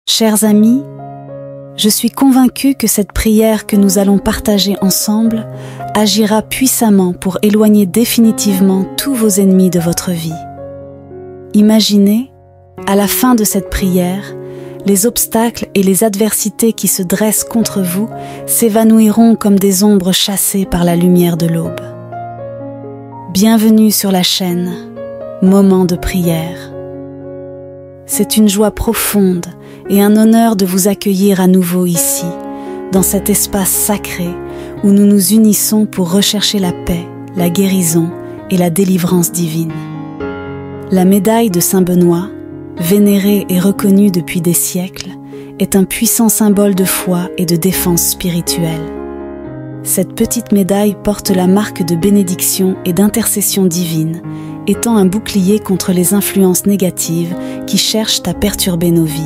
Chers amis, je suis convaincue que cette prière que nous allons partager ensemble agira puissamment pour éloigner définitivement tous vos ennemis de votre vie. Imaginez, à la fin de cette prière, les obstacles et les adversités qui se dressent contre vous s'évanouiront comme des ombres chassées par la lumière de l'aube. Bienvenue sur la chaîne Moment de prière. C'est une joie profonde et un honneur de vous accueillir à nouveau ici, dans cet espace sacré où nous nous unissons pour rechercher la paix, la guérison et la délivrance divine. La médaille de Saint Benoît, vénérée et reconnue depuis des siècles, est un puissant symbole de foi et de défense spirituelle. Cette petite médaille porte la marque de bénédiction et d'intercession divine, étant un bouclier contre les influences négatives qui cherchent à perturber nos vies.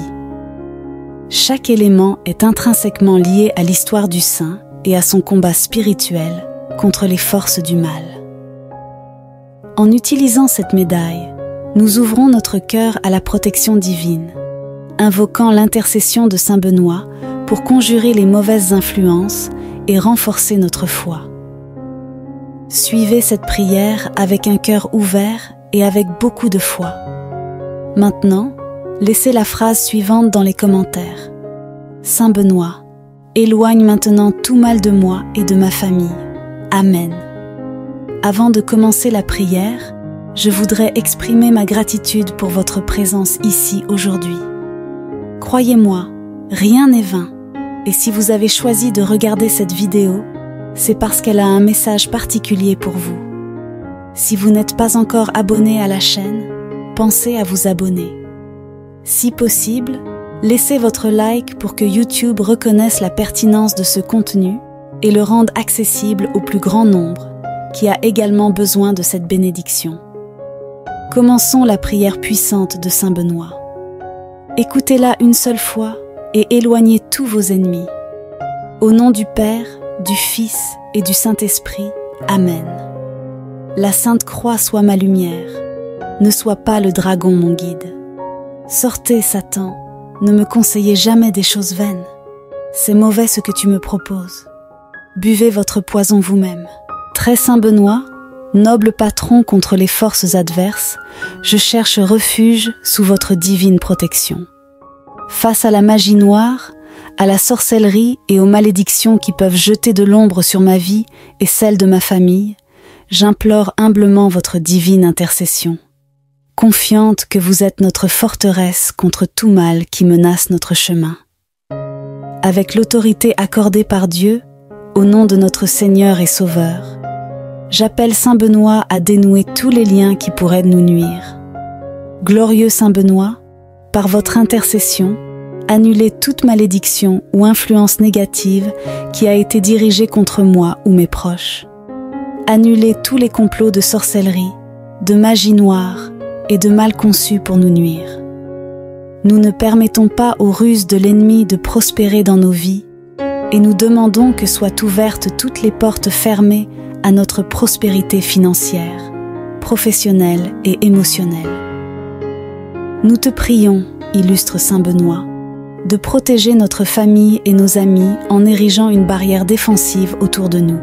Chaque élément est intrinsèquement lié à l'histoire du saint et à son combat spirituel contre les forces du mal. En utilisant cette médaille, nous ouvrons notre cœur à la protection divine, invoquant l'intercession de Saint Benoît pour conjurer les mauvaises influences et renforcer notre foi. Suivez cette prière avec un cœur ouvert et avec beaucoup de foi. Maintenant, laissez la phrase suivante dans les commentaires. Saint Benoît, éloigne maintenant tout mal de moi et de ma famille. Amen. Avant de commencer la prière, je voudrais exprimer ma gratitude pour votre présence ici aujourd'hui. Croyez-moi, rien n'est vain, et si vous avez choisi de regarder cette vidéo, c'est parce qu'elle a un message particulier pour vous. Si vous n'êtes pas encore abonné à la chaîne, pensez à vous abonner. Si possible, laissez votre like pour que YouTube reconnaisse la pertinence de ce contenu et le rende accessible au plus grand nombre, qui a également besoin de cette bénédiction. Commençons la prière puissante de Saint Benoît. Écoutez-la une seule fois et éloignez tous vos ennemis. Au nom du Père, du Fils et du Saint-Esprit. Amen. La Sainte Croix soit ma lumière. Ne sois pas le dragon mon guide. Sortez, Satan, ne me conseillez jamais des choses vaines. C'est mauvais ce que tu me proposes. Buvez votre poison vous-même. Très Saint Benoît, noble patron contre les forces adverses, je cherche refuge sous votre divine protection. Face à la magie noire, à la sorcellerie et aux malédictions qui peuvent jeter de l'ombre sur ma vie et celle de ma famille, j'implore humblement votre divine intercession. Confiante que vous êtes notre forteresse contre tout mal qui menace notre chemin. Avec l'autorité accordée par Dieu, au nom de notre Seigneur et Sauveur, j'appelle Saint Benoît à dénouer tous les liens qui pourraient nous nuire. Glorieux Saint Benoît, par votre intercession, annulez toute malédiction ou influence négative qui a été dirigée contre moi ou mes proches. Annulez tous les complots de sorcellerie, de magie noire et de mal conçus pour nous nuire. Nous ne permettons pas aux ruses de l'ennemi de prospérer dans nos vies et nous demandons que soient ouvertes toutes les portes fermées à notre prospérité financière, professionnelle et émotionnelle. Nous te prions, illustre Saint Benoît, de protéger notre famille et nos amis en érigeant une barrière défensive autour de nous.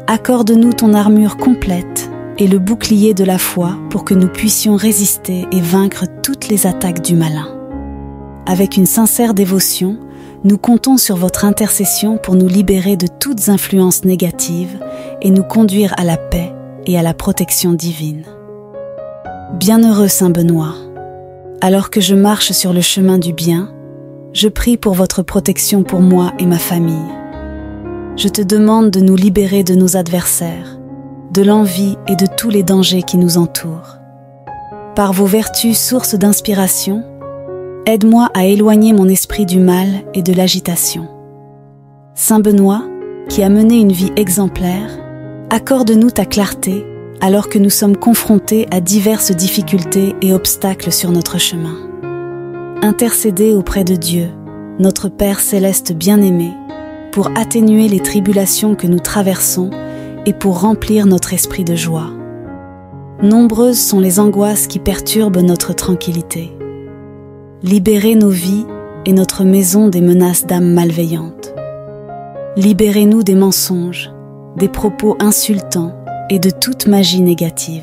Accorde-nous ton armure complète et le bouclier de la foi pour que nous puissions résister et vaincre toutes les attaques du malin. Avec une sincère dévotion, nous comptons sur votre intercession pour nous libérer de toutes influences négatives et nous conduire à la paix et à la protection divine. Bienheureux Saint Benoît, alors que je marche sur le chemin du bien, je prie pour votre protection pour moi et ma famille. Je te demande de nous libérer de nos adversaires, de l'envie et de tous les dangers qui nous entourent. Par vos vertus sources d'inspiration, aide-moi à éloigner mon esprit du mal et de l'agitation. Saint Benoît, qui a mené une vie exemplaire, accorde-nous ta clarté alors que nous sommes confrontés à diverses difficultés et obstacles sur notre chemin. Intercédez auprès de Dieu, notre Père céleste bien-aimé, pour atténuer les tribulations que nous traversons et pour remplir notre esprit de joie. Nombreuses sont les angoisses qui perturbent notre tranquillité. Libérez nos vies et notre maison des menaces d'âmes malveillantes. Libérez-nous des mensonges, des propos insultants et de toute magie négative.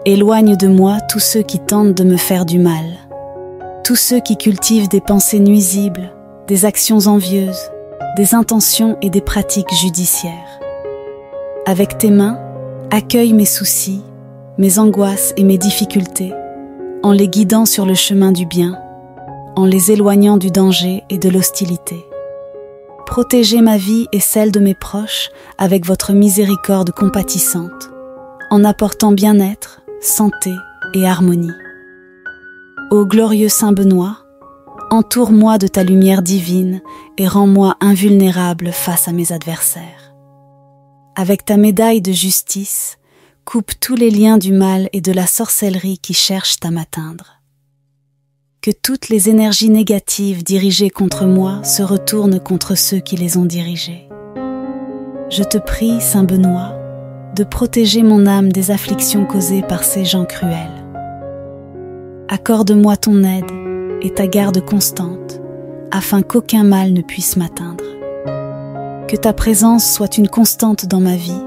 Éloigne de moi tous ceux qui tentent de me faire du mal, tous ceux qui cultivent des pensées nuisibles, des actions envieuses, des intentions et des pratiques judiciaires. Avec tes mains, accueille mes soucis, mes angoisses et mes difficultés, en les guidant sur le chemin du bien, en les éloignant du danger et de l'hostilité. Protégez ma vie et celle de mes proches avec votre miséricorde compatissante, en apportant bien-être, santé et harmonie. Ô glorieux Saint Benoît, entoure-moi de ta lumière divine et rends-moi invulnérable face à mes adversaires. Avec ta médaille de justice, coupe tous les liens du mal et de la sorcellerie qui cherchent à m'atteindre. Que toutes les énergies négatives dirigées contre moi se retournent contre ceux qui les ont dirigées. Je te prie, Saint Benoît, de protéger mon âme des afflictions causées par ces gens cruels. Accorde-moi ton aide et ta garde constante, afin qu'aucun mal ne puisse m'atteindre. Que ta présence soit une constante dans ma vie,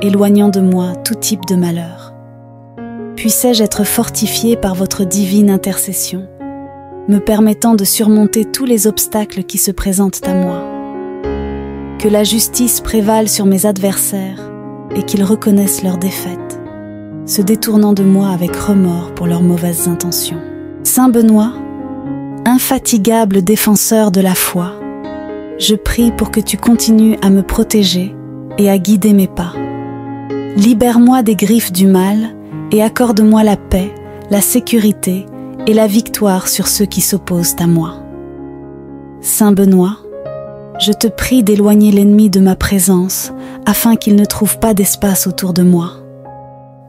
éloignant de moi tout type de malheur. Puissais-je être fortifié par votre divine intercession, me permettant de surmonter tous les obstacles qui se présentent à moi. Que la justice prévale sur mes adversaires et qu'ils reconnaissent leur défaite, se détournant de moi avec remords pour leurs mauvaises intentions. Saint Benoît, infatigable défenseur de la foi, je prie pour que tu continues à me protéger et à guider mes pas. Libère-moi des griffes du mal et accorde-moi la paix, la sécurité et la victoire sur ceux qui s'opposent à moi. Saint Benoît, je te prie d'éloigner l'ennemi de ma présence afin qu'il ne trouve pas d'espace autour de moi.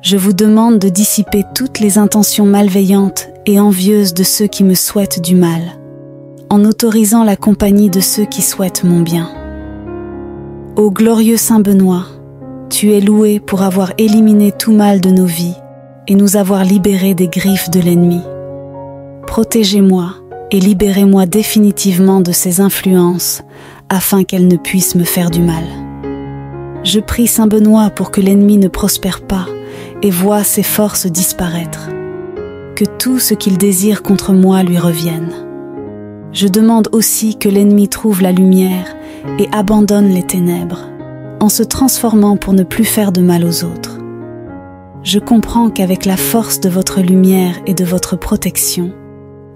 Je vous demande de dissiper toutes les intentions malveillantes et envieuses de ceux qui me souhaitent du mal, en autorisant la compagnie de ceux qui souhaitent mon bien. Ô glorieux Saint Benoît, tu es loué pour avoir éliminé tout mal de nos vies et nous avoir libérés des griffes de l'ennemi. Protégez-moi et libérez-moi définitivement de ces influences afin qu'elles ne puissent me faire du mal. Je prie Saint Benoît pour que l'ennemi ne prospère pas et voie ses forces disparaître. Que tout ce qu'il désire contre moi lui revienne. Je demande aussi que l'ennemi trouve la lumière et abandonne les ténèbres, en se transformant pour ne plus faire de mal aux autres. Je comprends qu'avec la force de votre lumière et de votre protection,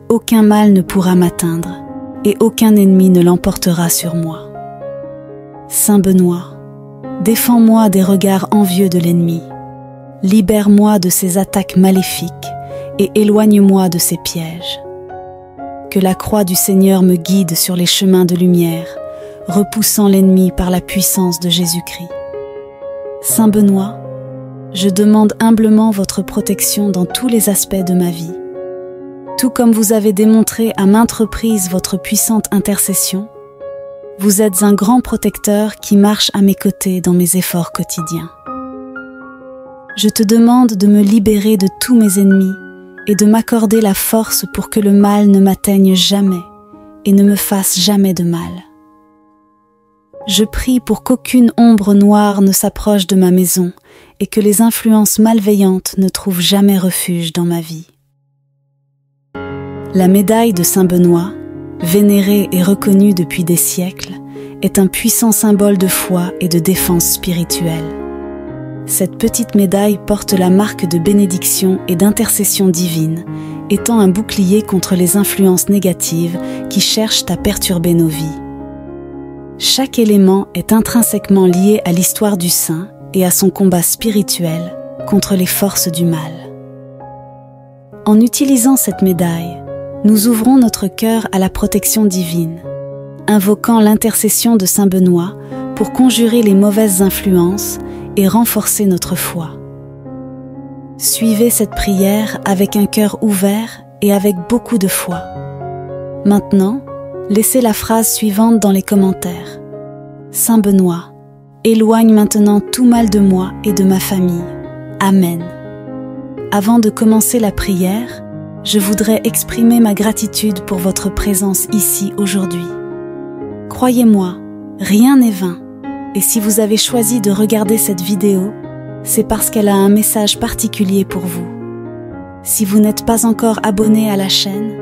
aucun mal ne pourra m'atteindre et aucun ennemi ne l'emportera sur moi. Saint Benoît, défends-moi des regards envieux de l'ennemi, libère-moi de ses attaques maléfiques et éloigne-moi de ses pièges. Que la croix du Seigneur me guide sur les chemins de lumière, repoussant l'ennemi par la puissance de Jésus-Christ. Saint Benoît, je demande humblement votre protection dans tous les aspects de ma vie. Tout comme vous avez démontré à maintes reprises votre puissante intercession, vous êtes un grand protecteur qui marche à mes côtés dans mes efforts quotidiens. Je te demande de me libérer de tous mes ennemis et de m'accorder la force pour que le mal ne m'atteigne jamais et ne me fasse jamais de mal. Je prie pour qu'aucune ombre noire ne s'approche de ma maison et que les influences malveillantes ne trouvent jamais refuge dans ma vie. La médaille de Saint Benoît, vénérée et reconnue depuis des siècles, est un puissant symbole de foi et de défense spirituelle. Cette petite médaille porte la marque de bénédiction et d'intercession divine, étant un bouclier contre les influences négatives qui cherchent à perturber nos vies. Chaque élément est intrinsèquement lié à l'histoire du saint et à son combat spirituel contre les forces du mal. En utilisant cette médaille, nous ouvrons notre cœur à la protection divine, invoquant l'intercession de Saint Benoît pour conjurer les mauvaises influences et renforcer notre foi. Suivez cette prière avec un cœur ouvert et avec beaucoup de foi. Maintenant, laissez la phrase suivante dans les commentaires. Saint Benoît, éloigne maintenant tout mal de moi et de ma famille. Amen. Avant de commencer la prière, je voudrais exprimer ma gratitude pour votre présence ici aujourd'hui. Croyez-moi, rien n'est vain, et si vous avez choisi de regarder cette vidéo, c'est parce qu'elle a un message particulier pour vous. Si vous n'êtes pas encore abonné à la chaîne,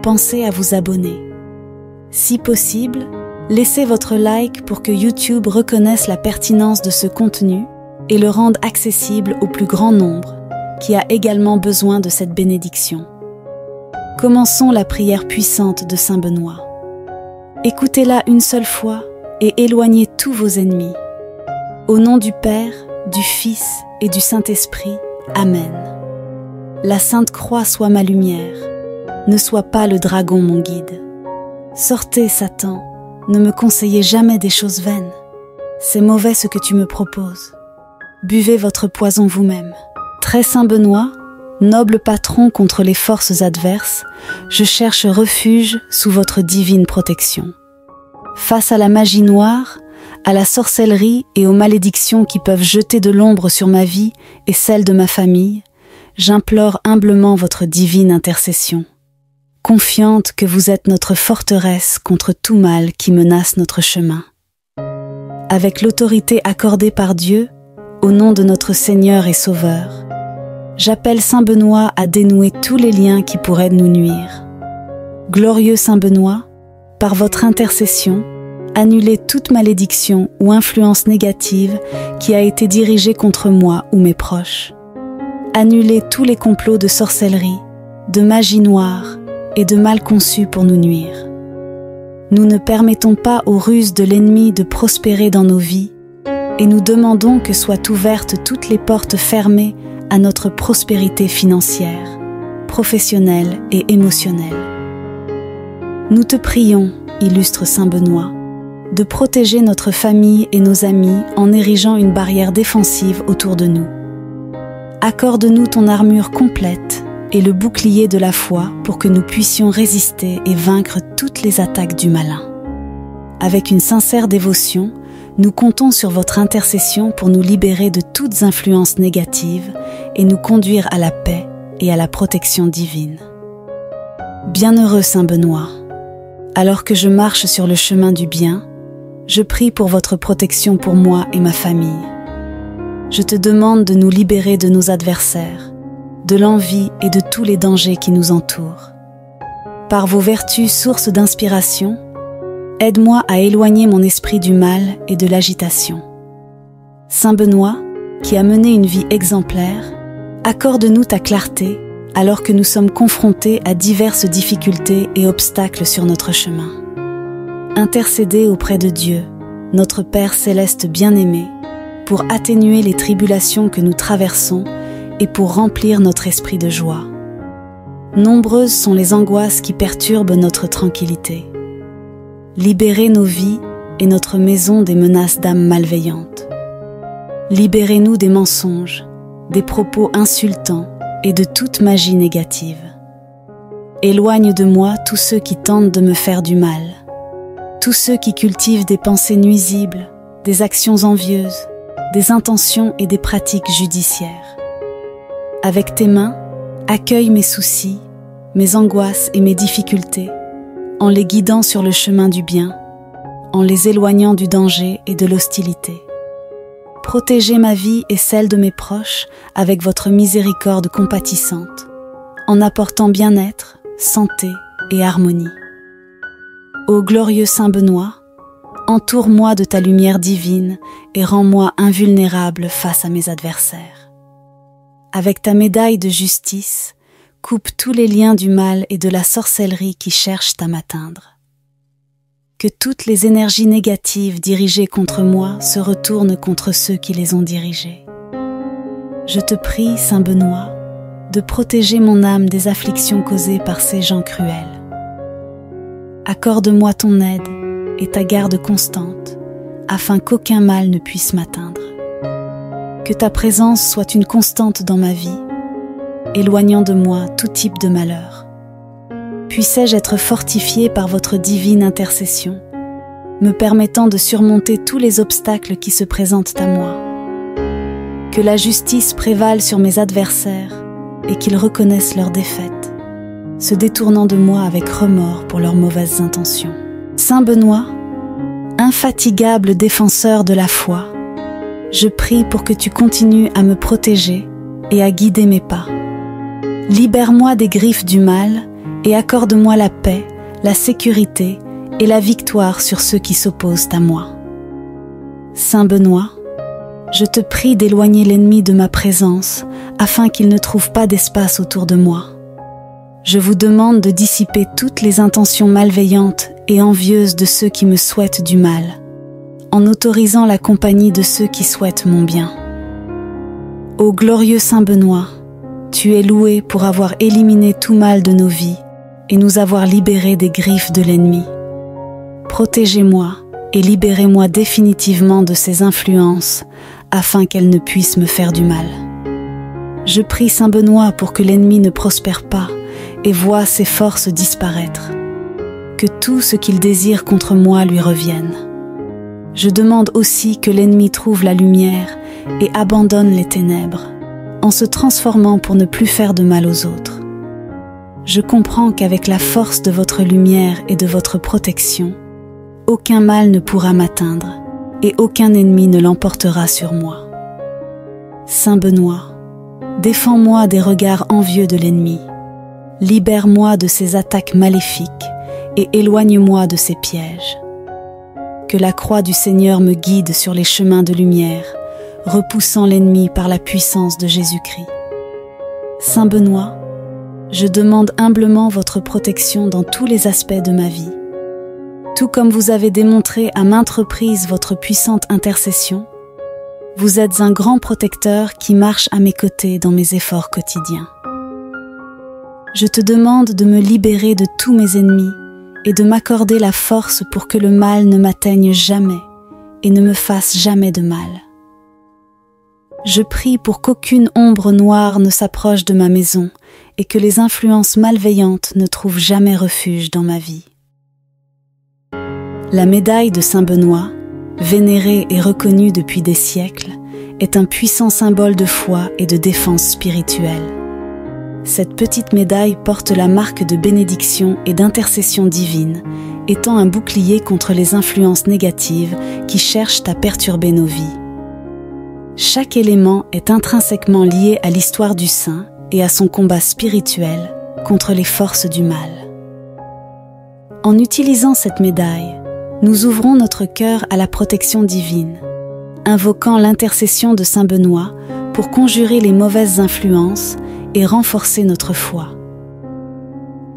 pensez à vous abonner. Si possible, laissez votre like pour que YouTube reconnaisse la pertinence de ce contenu et le rende accessible au plus grand nombre, qui a également besoin de cette bénédiction. Commençons la prière puissante de Saint Benoît. Écoutez-la une seule fois et éloignez tous vos ennemis. Au nom du Père, du Fils et du Saint-Esprit, Amen. La Sainte Croix soit ma lumière, ne sois pas le dragon mon guide. Sortez, Satan, ne me conseillez jamais des choses vaines. C'est mauvais ce que tu me proposes. Buvez votre poison vous-même. Très Saint Benoît, noble patron contre les forces adverses, je cherche refuge sous votre divine protection. Face à la magie noire, à la sorcellerie et aux malédictions qui peuvent jeter de l'ombre sur ma vie et celle de ma famille, j'implore humblement votre divine intercession. Confiante que vous êtes notre forteresse contre tout mal qui menace notre chemin. Avec l'autorité accordée par Dieu, au nom de notre Seigneur et Sauveur, j'appelle Saint Benoît à dénouer tous les liens qui pourraient nous nuire. Glorieux Saint Benoît, par votre intercession, annulez toute malédiction ou influence négative qui a été dirigée contre moi ou mes proches. Annulez tous les complots de sorcellerie, de magie noire et de mal conçus pour nous nuire. Nous ne permettons pas aux ruses de l'ennemi de prospérer dans nos vies et nous demandons que soient ouvertes toutes les portes fermées à notre prospérité financière, professionnelle et émotionnelle. Nous te prions, illustre Saint Benoît, de protéger notre famille et nos amis en érigeant une barrière défensive autour de nous. Accorde-nous ton armure complète et le bouclier de la foi pour que nous puissions résister et vaincre toutes les attaques du malin. Avec une sincère dévotion, nous comptons sur votre intercession pour nous libérer de toutes influences négatives et nous conduire à la paix et à la protection divine. Bienheureux Saint Benoît, alors que je marche sur le chemin du bien, je prie pour votre protection pour moi et ma famille. Je te demande de nous libérer de nos adversaires, de l'envie et de tous les dangers qui nous entourent. Par vos vertus sources d'inspiration, aide-moi à éloigner mon esprit du mal et de l'agitation. Saint Benoît, qui a mené une vie exemplaire, accorde-nous ta clarté alors que nous sommes confrontés à diverses difficultés et obstacles sur notre chemin. Intercédez auprès de Dieu, notre Père céleste bien-aimé, pour atténuer les tribulations que nous traversons et pour remplir notre esprit de joie. Nombreuses sont les angoisses qui perturbent notre tranquillité. Libérez nos vies et notre maison des menaces d'âmes malveillantes. Libérez-nous des mensonges, des propos insultants et de toute magie négative. Éloigne de moi tous ceux qui tentent de me faire du mal, tous ceux qui cultivent des pensées nuisibles, des actions envieuses, des intentions et des pratiques judiciaires. Avec tes mains, accueille mes soucis, mes angoisses et mes difficultés, en les guidant sur le chemin du bien, en les éloignant du danger et de l'hostilité. Protégez ma vie et celle de mes proches avec votre miséricorde compatissante, en apportant bien-être, santé et harmonie. Ô glorieux Saint Benoît, entoure-moi de ta lumière divine et rends-moi invulnérable face à mes adversaires. Avec ta médaille de justice, coupe tous les liens du mal et de la sorcellerie qui cherchent à m'atteindre. Que toutes les énergies négatives dirigées contre moi se retournent contre ceux qui les ont dirigées. Je te prie, Saint Benoît, de protéger mon âme des afflictions causées par ces gens cruels. Accorde-moi ton aide et ta garde constante, afin qu'aucun mal ne puisse m'atteindre. Que ta présence soit une constante dans ma vie, éloignant de moi tout type de malheur. Puissais-je être fortifié par votre divine intercession, me permettant de surmonter tous les obstacles qui se présentent à moi. Que la justice prévale sur mes adversaires et qu'ils reconnaissent leur défaite. se détournant de moi avec remords pour leurs mauvaises intentions. Saint Benoît, infatigable défenseur de la foi, je prie pour que tu continues à me protéger et à guider mes pas. Libère-moi des griffes du mal et accorde-moi la paix, la sécurité et la victoire sur ceux qui s'opposent à moi. Saint Benoît, je te prie d'éloigner l'ennemi de ma présence afin qu'il ne trouve pas d'espace autour de moi. Je vous demande de dissiper toutes les intentions malveillantes et envieuses de ceux qui me souhaitent du mal, en autorisant la compagnie de ceux qui souhaitent mon bien. Ô glorieux Saint Benoît, tu es loué pour avoir éliminé tout mal de nos vies et nous avoir libérés des griffes de l'ennemi. Protégez-moi et libérez-moi définitivement de ces influences afin qu'elles ne puissent me faire du mal. Je prie Saint Benoît pour que l'ennemi ne prospère pas et voie ses forces disparaître, que tout ce qu'il désire contre moi lui revienne. Je demande aussi que l'ennemi trouve la lumière et abandonne les ténèbres, en se transformant pour ne plus faire de mal aux autres. Je comprends qu'avec la force de votre lumière et de votre protection, aucun mal ne pourra m'atteindre et aucun ennemi ne l'emportera sur moi. Saint Benoît, défends-moi des regards envieux de l'ennemi, libère-moi de ses attaques maléfiques et éloigne-moi de ses pièges. Que la croix du Seigneur me guide sur les chemins de lumière, repoussant l'ennemi par la puissance de Jésus-Christ. Saint Benoît, je demande humblement votre protection dans tous les aspects de ma vie. Tout comme vous avez démontré à maintes reprises votre puissante intercession, vous êtes un grand protecteur qui marche à mes côtés dans mes efforts quotidiens. Je te demande de me libérer de tous mes ennemis et de m'accorder la force pour que le mal ne m'atteigne jamais et ne me fasse jamais de mal. Je prie pour qu'aucune ombre noire ne s'approche de ma maison et que les influences malveillantes ne trouvent jamais refuge dans ma vie. La médaille de Saint Benoît, vénérée et reconnue depuis des siècles, est un puissant symbole de foi et de défense spirituelle. Cette petite médaille porte la marque de bénédiction et d'intercession divine, étant un bouclier contre les influences négatives qui cherchent à perturber nos vies. Chaque élément est intrinsèquement lié à l'histoire du saint et à son combat spirituel contre les forces du mal. En utilisant cette médaille, nous ouvrons notre cœur à la protection divine, invoquant l'intercession de Saint Benoît pour conjurer les mauvaises influences et renforcer notre foi.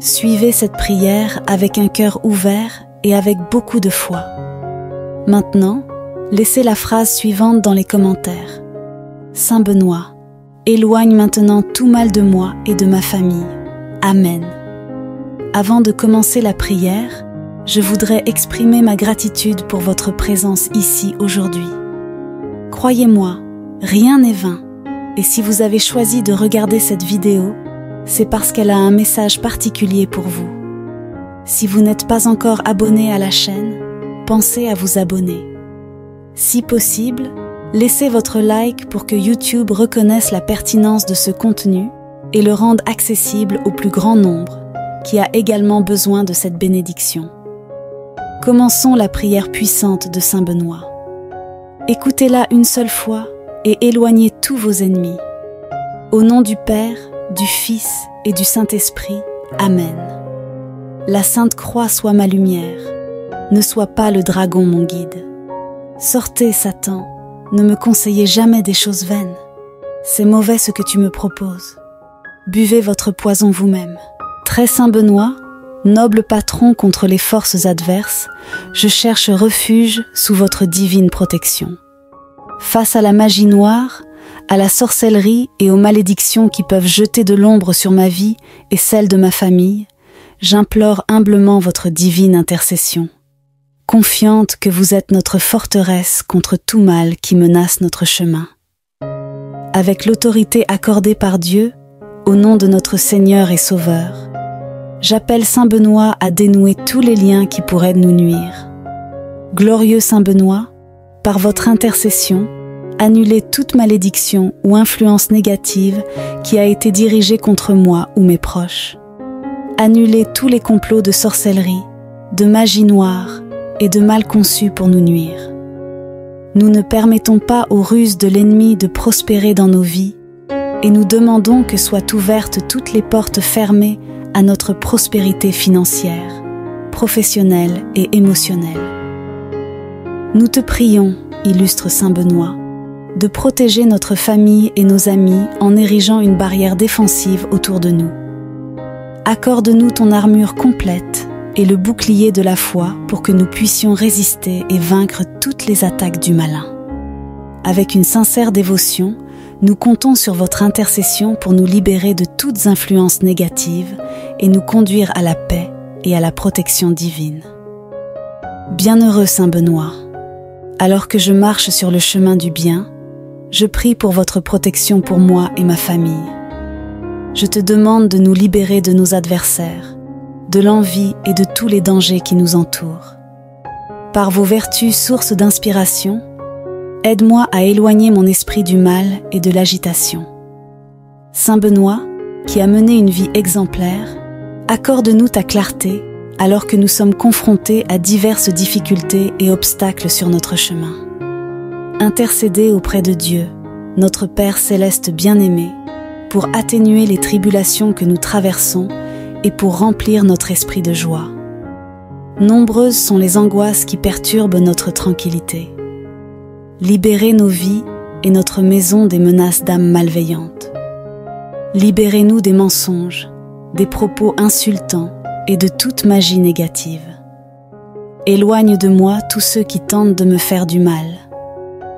Suivez cette prière avec un cœur ouvert et avec beaucoup de foi. Maintenant, laissez la phrase suivante dans les commentaires. Saint Benoît, éloigne maintenant tout mal de moi et de ma famille. Amen. Avant de commencer la prière, je voudrais exprimer ma gratitude pour votre présence ici aujourd'hui. Croyez-moi, rien n'est vain, et si vous avez choisi de regarder cette vidéo, c'est parce qu'elle a un message particulier pour vous. Si vous n'êtes pas encore abonné à la chaîne, pensez à vous abonner. Si possible, laissez votre like pour que YouTube reconnaisse la pertinence de ce contenu et le rende accessible au plus grand nombre, qui a également besoin de cette bénédiction. Commençons la prière puissante de Saint Benoît. Écoutez-la une seule fois et éloignez tous vos ennemis. Au nom du Père, du Fils et du Saint-Esprit. Amen. La Sainte Croix soit ma lumière. Ne sois pas le dragon mon guide. Sortez, Satan, ne me conseillez jamais des choses vaines. C'est mauvais ce que tu me proposes. Buvez votre poison vous-même. Très Saint Benoît, noble patron contre les forces adverses, je cherche refuge sous votre divine protection. Face à la magie noire, à la sorcellerie et aux malédictions qui peuvent jeter de l'ombre sur ma vie et celle de ma famille, j'implore humblement votre divine intercession. Confiante que vous êtes notre forteresse contre tout mal qui menace notre chemin. Avec l'autorité accordée par Dieu, au nom de notre Seigneur et Sauveur, j'appelle Saint Benoît à dénouer tous les liens qui pourraient nous nuire. Glorieux Saint Benoît, par votre intercession, annulez toute malédiction ou influence négative qui a été dirigée contre moi ou mes proches. Annulez tous les complots de sorcellerie, de magie noire et de mal conçus pour nous nuire. Nous ne permettons pas aux ruses de l'ennemi de prospérer dans nos vies et nous demandons que soient ouvertes toutes les portes fermées à notre prospérité financière, professionnelle et émotionnelle. Nous te prions, illustre Saint Benoît, de protéger notre famille et nos amis en érigeant une barrière défensive autour de nous. Accorde-nous ton armure complète et le bouclier de la foi pour que nous puissions résister et vaincre toutes les attaques du malin. Avec une sincère dévotion, nous comptons sur votre intercession pour nous libérer de toutes influences négatives et nous conduire à la paix et à la protection divine. Bienheureux Saint Benoît, alors que je marche sur le chemin du bien, je prie pour votre protection pour moi et ma famille. Je te demande de nous libérer de nos adversaires, de l'envie et de tous les dangers qui nous entourent. Par vos vertus sources d'inspiration, aide-moi à éloigner mon esprit du mal et de l'agitation. Saint Benoît, qui a mené une vie exemplaire, accorde-nous ta clarté alors que nous sommes confrontés à diverses difficultés et obstacles sur notre chemin. Intercédez auprès de Dieu, notre Père céleste bien-aimé, pour atténuer les tribulations que nous traversons et pour remplir notre esprit de joie. Nombreuses sont les angoisses qui perturbent notre tranquillité. Libérez nos vies et notre maison des menaces d'âmes malveillantes. Libérez-nous des mensonges, des propos insultants et de toute magie négative. Éloigne de moi tous ceux qui tentent de me faire du mal,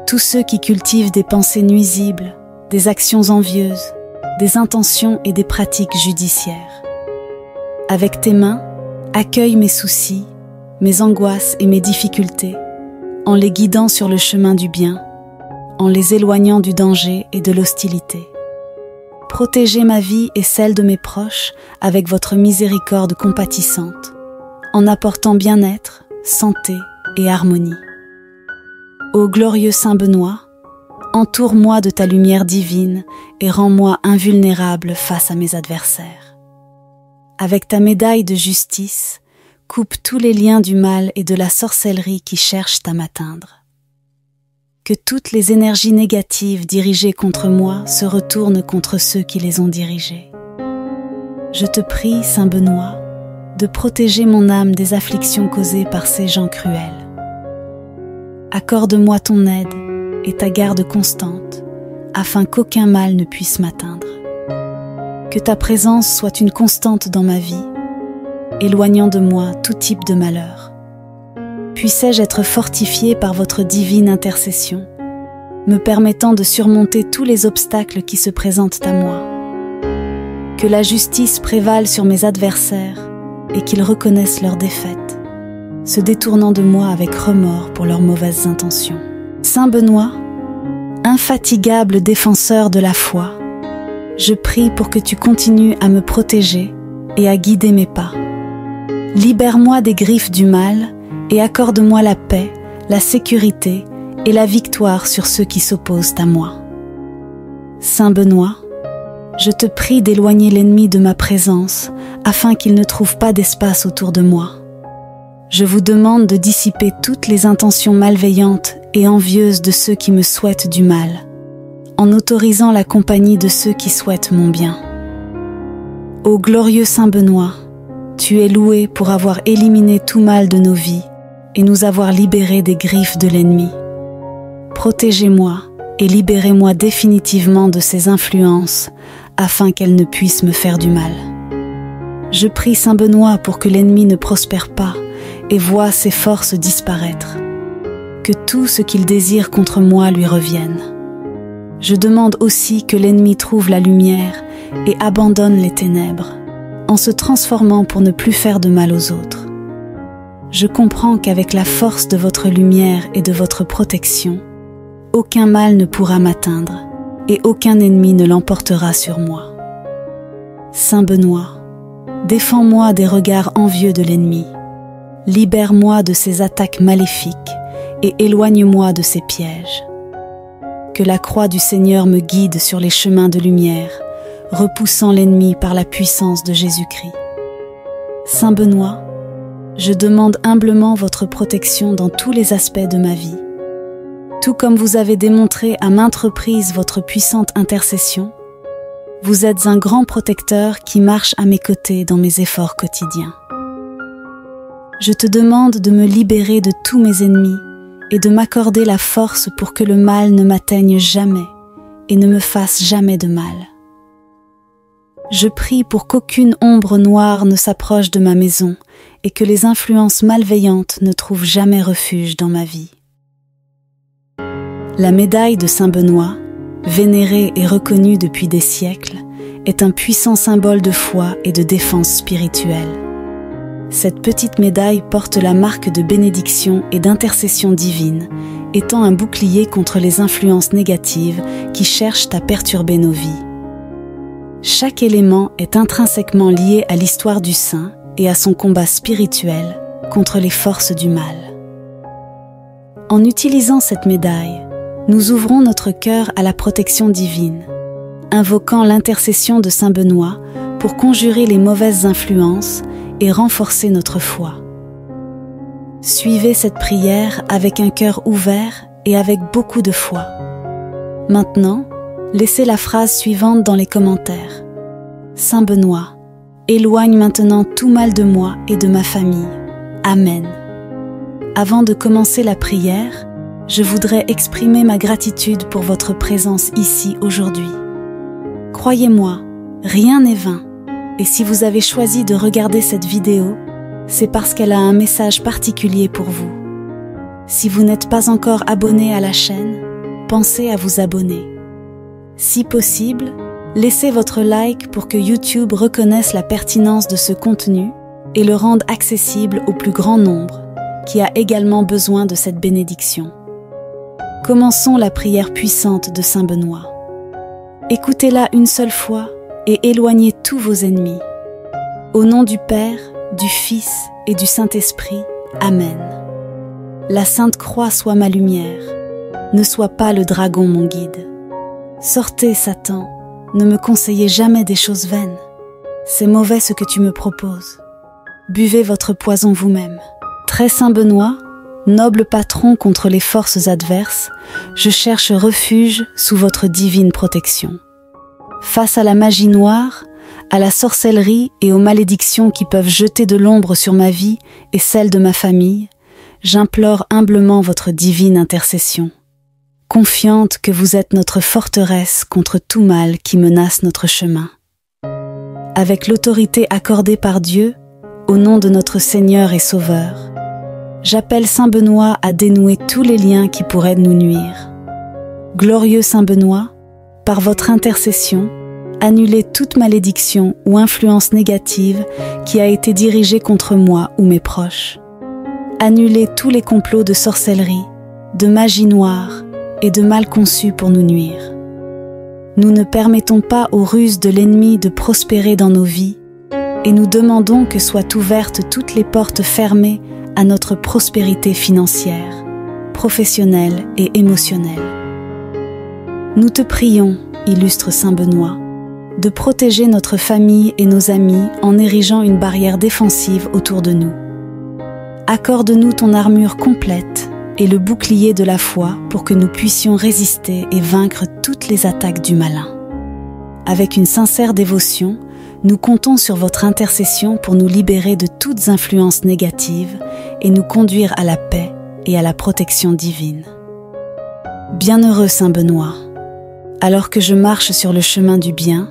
tous ceux qui cultivent des pensées nuisibles, des actions envieuses, des intentions et des pratiques judiciaires. Avec tes mains, accueille mes soucis, mes angoisses et mes difficultés, en les guidant sur le chemin du bien, en les éloignant du danger et de l'hostilité. Protégez ma vie et celle de mes proches avec votre miséricorde compatissante, en apportant bien-être, santé et harmonie. Ô glorieux Saint Benoît, entoure-moi de ta lumière divine et rends-moi invulnérable face à mes adversaires. Avec ta médaille de justice, coupe tous les liens du mal et de la sorcellerie qui cherchent à m'atteindre. Que toutes les énergies négatives dirigées contre moi se retournent contre ceux qui les ont dirigées. Je te prie, Saint Benoît, de protéger mon âme des afflictions causées par ces gens cruels. Accorde-moi ton aide et ta garde constante, afin qu'aucun mal ne puisse m'atteindre. Que ta présence soit une constante dans ma vie, éloignant de moi tout type de malheur. Puissais-je être fortifié par votre divine intercession, me permettant de surmonter tous les obstacles qui se présentent à moi. Que la justice prévale sur mes adversaires et qu'ils reconnaissent leur défaite, se détournant de moi avec remords pour leurs mauvaises intentions. Saint Benoît, infatigable défenseur de la foi, je prie pour que tu continues à me protéger et à guider mes pas. Libère-moi des griffes du mal et accorde-moi la paix, la sécurité et la victoire sur ceux qui s'opposent à moi. Saint Benoît, je te prie d'éloigner l'ennemi de ma présence afin qu'il ne trouve pas d'espace autour de moi. Je vous demande de dissiper toutes les intentions malveillantes et envieuses de ceux qui me souhaitent du mal, en autorisant la compagnie de ceux qui souhaitent mon bien. Ô glorieux Saint Benoît, tu es loué pour avoir éliminé tout mal de nos vies et nous avoir libérés des griffes de l'ennemi. Protégez-moi et libérez-moi définitivement de ces influences afin qu'elles ne puissent me faire du mal. Je prie Saint Benoît pour que l'ennemi ne prospère pas et voie ses forces disparaître. Que tout ce qu'il désire contre moi lui revienne. Je demande aussi que l'ennemi trouve la lumière et abandonne les ténèbres, en se transformant pour ne plus faire de mal aux autres. Je comprends qu'avec la force de votre lumière et de votre protection, aucun mal ne pourra m'atteindre et aucun ennemi ne l'emportera sur moi. Saint Benoît, défends-moi des regards envieux de l'ennemi, libère-moi de ses attaques maléfiques et éloigne-moi de ses pièges. Que la croix du Seigneur me guide sur les chemins de lumière, repoussant l'ennemi par la puissance de Jésus-Christ. Saint Benoît, je demande humblement votre protection dans tous les aspects de ma vie. Tout comme vous avez démontré à maintes reprises votre puissante intercession, vous êtes un grand protecteur qui marche à mes côtés dans mes efforts quotidiens. Je te demande de me libérer de tous mes ennemis et de m'accorder la force pour que le mal ne m'atteigne jamais et ne me fasse jamais de mal. Je prie pour qu'aucune ombre noire ne s'approche de ma maison et que les influences malveillantes ne trouvent jamais refuge dans ma vie. La médaille de Saint Benoît, vénérée et reconnue depuis des siècles, est un puissant symbole de foi et de défense spirituelle. Cette petite médaille porte la marque de bénédiction et d'intercession divine, étant un bouclier contre les influences négatives qui cherchent à perturber nos vies. Chaque élément est intrinsèquement lié à l'histoire du saint et à son combat spirituel contre les forces du mal. En utilisant cette médaille, nous ouvrons notre cœur à la protection divine, invoquant l'intercession de Saint Benoît pour conjurer les mauvaises influences et renforcer notre foi. Suivez cette prière avec un cœur ouvert et avec beaucoup de foi. Maintenant, laissez la phrase suivante dans les commentaires. Saint Benoît, éloigne maintenant tout mal de moi et de ma famille. Amen. Avant de commencer la prière, je voudrais exprimer ma gratitude pour votre présence ici aujourd'hui. Croyez-moi, rien n'est vain, et si vous avez choisi de regarder cette vidéo, c'est parce qu'elle a un message particulier pour vous. Si vous n'êtes pas encore abonné à la chaîne, pensez à vous abonner. Si possible, laissez votre like pour que YouTube reconnaisse la pertinence de ce contenu et le rende accessible au plus grand nombre, qui a également besoin de cette bénédiction. Commençons la prière puissante de Saint Benoît. Écoutez-la une seule fois et éloignez tous vos ennemis. Au nom du Père, du Fils et du Saint-Esprit. Amen. La Sainte Croix soit ma lumière. Ne sois pas le dragon mon guide. Sortez, Satan, ne me conseillez jamais des choses vaines. C'est mauvais ce que tu me proposes. Buvez votre poison vous-même. Très Saint Benoît, noble patron contre les forces adverses, je cherche refuge sous votre divine protection. Face à la magie noire, à la sorcellerie et aux malédictions qui peuvent jeter de l'ombre sur ma vie et celle de ma famille, j'implore humblement votre divine intercession. Confiante que vous êtes notre forteresse contre tout mal qui menace notre chemin. Avec l'autorité accordée par Dieu, au nom de notre Seigneur et Sauveur, j'appelle Saint Benoît à dénouer tous les liens qui pourraient nous nuire. Glorieux Saint Benoît, par votre intercession, annulez toute malédiction ou influence négative qui a été dirigée contre moi ou mes proches. Annulez tous les complots de sorcellerie, de magie noire et de mal conçus pour nous nuire. Nous ne permettons pas aux ruses de l'ennemi de prospérer dans nos vies et nous demandons que soient ouvertes toutes les portes fermées à notre prospérité financière, professionnelle et émotionnelle. Nous te prions, illustre Saint Benoît, de protéger notre famille et nos amis en érigeant une barrière défensive autour de nous. Accorde-nous ton armure complète et le bouclier de la foi pour que nous puissions résister et vaincre toutes les attaques du malin. Avec une sincère dévotion, nous comptons sur votre intercession pour nous libérer de toutes influences négatives et nous conduire à la paix et à la protection divine. Bienheureux Saint Benoît, alors que je marche sur le chemin du bien,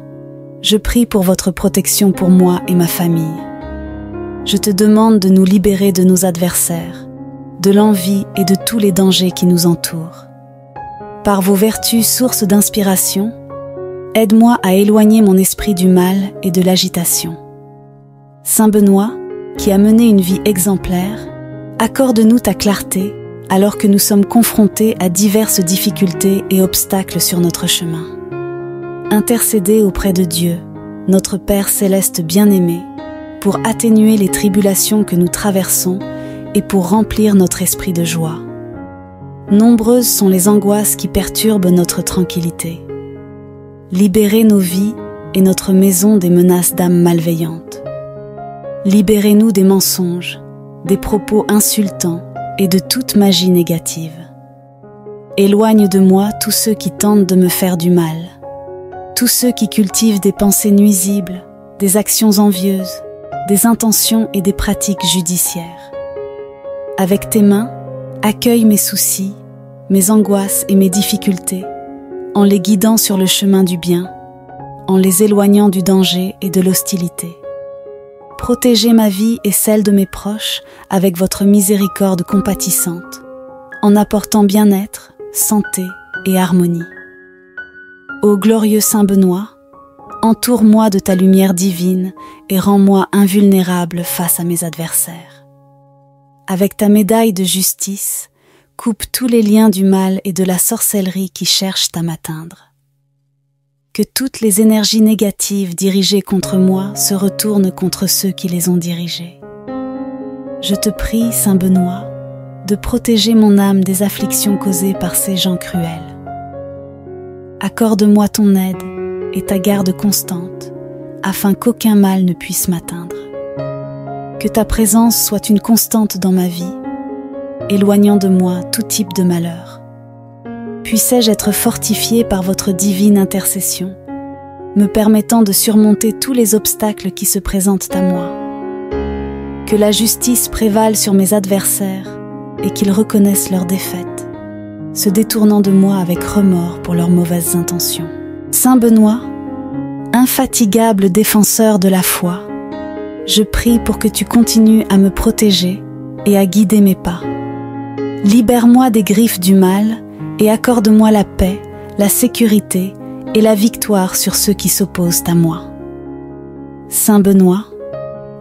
je prie pour votre protection pour moi et ma famille. Je te demande de nous libérer de nos adversaires, de l'envie et de tous les dangers qui nous entourent. Par vos vertus sources d'inspiration, aide-moi à éloigner mon esprit du mal et de l'agitation. Saint Benoît, qui a mené une vie exemplaire, accorde-nous ta clarté alors que nous sommes confrontés à diverses difficultés et obstacles sur notre chemin. Intercédez auprès de Dieu, notre Père céleste bien-aimé, pour atténuer les tribulations que nous traversons et pour remplir notre esprit de joie. Nombreuses sont les angoisses qui perturbent notre tranquillité. Libérez nos vies et notre maison des menaces d'âmes malveillantes. Libérez-nous des mensonges, des propos insultants et de toute magie négative. Éloigne de moi tous ceux qui tentent de me faire du mal, tous ceux qui cultivent des pensées nuisibles, des actions envieuses, des intentions et des pratiques judiciaires. Avec tes mains, accueille mes soucis, mes angoisses et mes difficultés, en les guidant sur le chemin du bien, en les éloignant du danger et de l'hostilité. Protégez ma vie et celle de mes proches avec votre miséricorde compatissante, en apportant bien-être, santé et harmonie. Ô glorieux Saint Benoît, entoure-moi de ta lumière divine et rends-moi invulnérable face à mes adversaires. Avec ta médaille de justice, coupe tous les liens du mal et de la sorcellerie qui cherchent à m'atteindre. Que toutes les énergies négatives dirigées contre moi se retournent contre ceux qui les ont dirigées. Je te prie, Saint Benoît, de protéger mon âme des afflictions causées par ces gens cruels. Accorde-moi ton aide et ta garde constante, afin qu'aucun mal ne puisse m'atteindre. Que ta présence soit une constante dans ma vie, éloignant de moi tout type de malheur. Puissais-je être fortifié par votre divine intercession, me permettant de surmonter tous les obstacles qui se présentent à moi. Que la justice prévale sur mes adversaires et qu'ils reconnaissent leur défaite, se détournant de moi avec remords pour leurs mauvaises intentions. Saint Benoît, infatigable défenseur de la foi, je prie pour que tu continues à me protéger et à guider mes pas. Libère-moi des griffes du mal et accorde-moi la paix, la sécurité et la victoire sur ceux qui s'opposent à moi. Saint Benoît,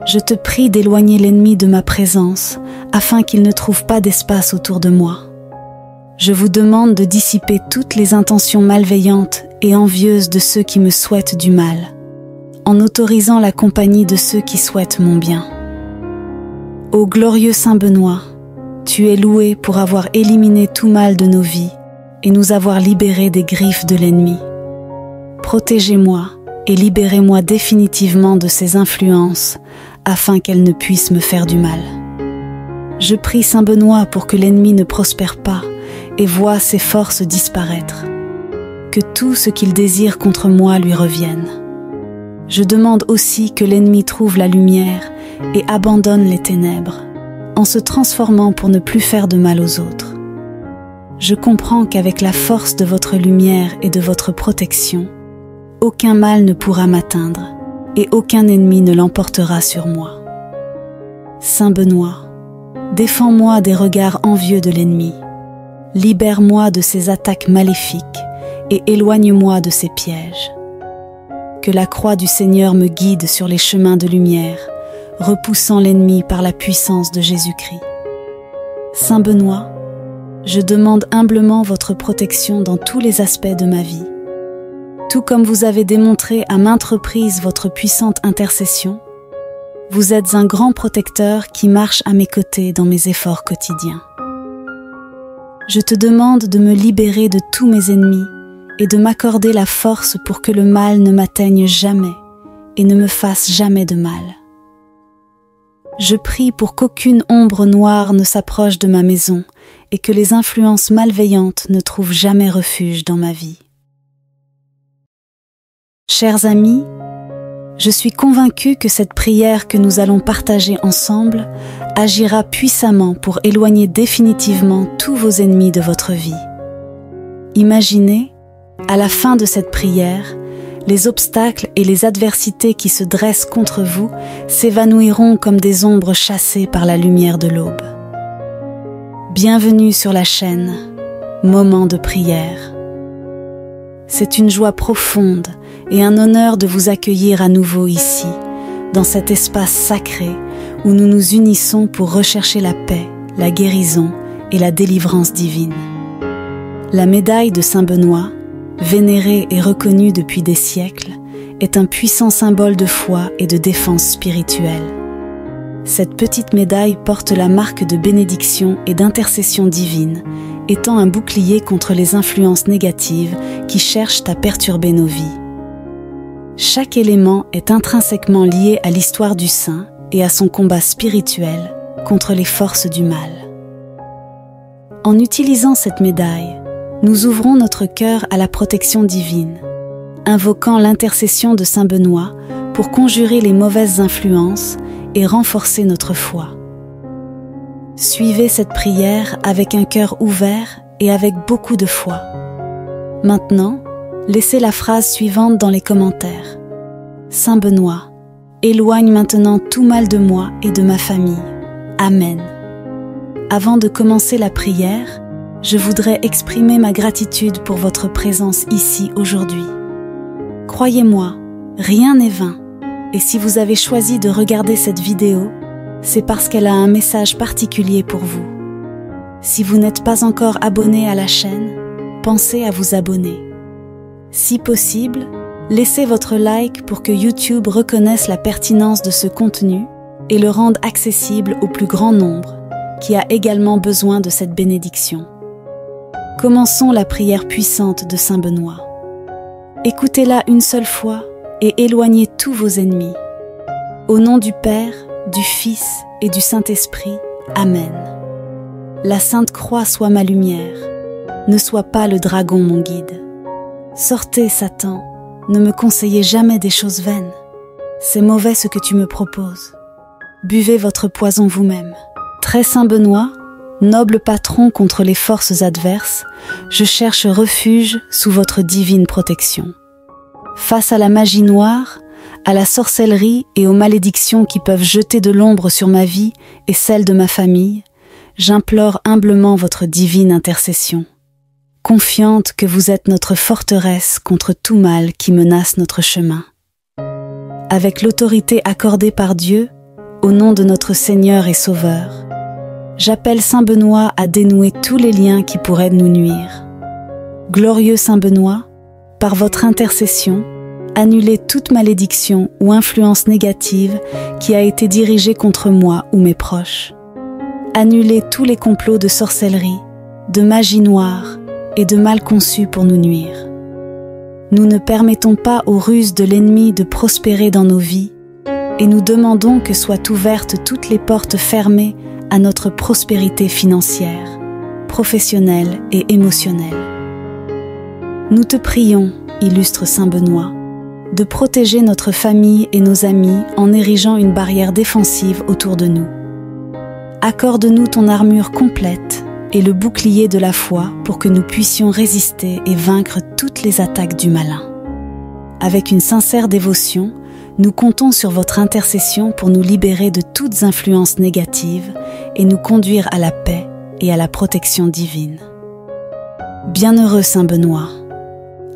je te prie d'éloigner l'ennemi de ma présence afin qu'il ne trouve pas d'espace autour de moi. Je vous demande de dissiper toutes les intentions malveillantes et envieuses de ceux qui me souhaitent du mal, en autorisant la compagnie de ceux qui souhaitent mon bien. Ô glorieux Saint Benoît, tu es loué pour avoir éliminé tout mal de nos vies et nous avoir libérés des griffes de l'ennemi. Protégez-moi et libérez-moi définitivement de ces influences afin qu'elles ne puissent me faire du mal. Je prie Saint Benoît pour que l'ennemi ne prospère pas et voie ses forces disparaître. Que tout ce qu'il désire contre moi lui revienne. Je demande aussi que l'ennemi trouve la lumière et abandonne les ténèbres, en se transformant pour ne plus faire de mal aux autres. Je comprends qu'avec la force de votre lumière et de votre protection, aucun mal ne pourra m'atteindre et aucun ennemi ne l'emportera sur moi. Saint Benoît, défends-moi des regards envieux de l'ennemi, libère-moi de ses attaques maléfiques et éloigne-moi de ses pièges. Que la croix du Seigneur me guide sur les chemins de lumière, repoussant l'ennemi par la puissance de Jésus-Christ. Saint Benoît, je demande humblement votre protection dans tous les aspects de ma vie. Tout comme vous avez démontré à maintes reprises votre puissante intercession, vous êtes un grand protecteur qui marche à mes côtés dans mes efforts quotidiens. Je te demande de me libérer de tous mes ennemis et de m'accorder la force pour que le mal ne m'atteigne jamais et ne me fasse jamais de mal. Je prie pour qu'aucune ombre noire ne s'approche de ma maison et que les influences malveillantes ne trouvent jamais refuge dans ma vie. Chers amis, je suis convaincue que cette prière que nous allons partager ensemble agira puissamment pour éloigner définitivement tous vos ennemis de votre vie. Imaginez, à la fin de cette prière, les obstacles et les adversités qui se dressent contre vous s'évanouiront comme des ombres chassées par la lumière de l'aube. Bienvenue sur la chaîne Moment de prière. C'est une joie profonde et un honneur de vous accueillir à nouveau ici, dans cet espace sacré où nous nous unissons pour rechercher la paix, la guérison et la délivrance divine. La médaille de Saint Benoît, vénérée et reconnue depuis des siècles, est un puissant symbole de foi et de défense spirituelle. Cette petite médaille porte la marque de bénédiction et d'intercession divine, étant un bouclier contre les influences négatives qui cherchent à perturber nos vies. Chaque élément est intrinsèquement lié à l'histoire du saint et à son combat spirituel contre les forces du mal. En utilisant cette médaille, nous ouvrons notre cœur à la protection divine, invoquant l'intercession de Saint Benoît pour conjurer les mauvaises influences et renforcer notre foi. Suivez cette prière avec un cœur ouvert et avec beaucoup de foi. Maintenant, laissez la phrase suivante dans les commentaires. Saint Benoît, éloigne maintenant tout mal de moi et de ma famille. Amen. Avant de commencer la prière, je voudrais exprimer ma gratitude pour votre présence ici aujourd'hui. Croyez-moi, rien n'est vain, et si vous avez choisi de regarder cette vidéo, c'est parce qu'elle a un message particulier pour vous. Si vous n'êtes pas encore abonné à la chaîne, pensez à vous abonner. Si possible, laissez votre like pour que YouTube reconnaisse la pertinence de ce contenu et le rende accessible au plus grand nombre, qui a également besoin de cette bénédiction. Commençons la prière puissante de Saint Benoît. Écoutez-la une seule fois et éloignez tous vos ennemis. Au nom du Père, du Fils et du Saint-Esprit. Amen. La Sainte Croix soit ma lumière. Ne sois pas le dragon mon guide. Sortez, Satan, ne me conseillez jamais des choses vaines. C'est mauvais ce que tu me proposes. Buvez votre poison vous-même. Très Saint Benoît, noble patron contre les forces adverses, je cherche refuge sous votre divine protection. Face à la magie noire, à la sorcellerie et aux malédictions qui peuvent jeter de l'ombre sur ma vie et celle de ma famille, j'implore humblement votre divine intercession. Confiante que vous êtes notre forteresse contre tout mal qui menace notre chemin. Avec l'autorité accordée par Dieu, au nom de notre Seigneur et Sauveur, j'appelle Saint Benoît à dénouer tous les liens qui pourraient nous nuire. Glorieux Saint Benoît, par votre intercession, annulez toute malédiction ou influence négative qui a été dirigée contre moi ou mes proches. Annulez tous les complots de sorcellerie, de magie noire et de mal conçus pour nous nuire. Nous ne permettons pas aux ruses de l'ennemi de prospérer dans nos vies et nous demandons que soient ouvertes toutes les portes fermées à notre prospérité financière, professionnelle et émotionnelle. Nous te prions, illustre Saint Benoît, de protéger notre famille et nos amis en érigeant une barrière défensive autour de nous. Accorde-nous ton armure complète et le bouclier de la foi pour que nous puissions résister et vaincre toutes les attaques du malin. Avec une sincère dévotion, nous comptons sur votre intercession pour nous libérer de toutes influences négatives et nous conduire à la paix et à la protection divine. Bienheureux Saint Benoît,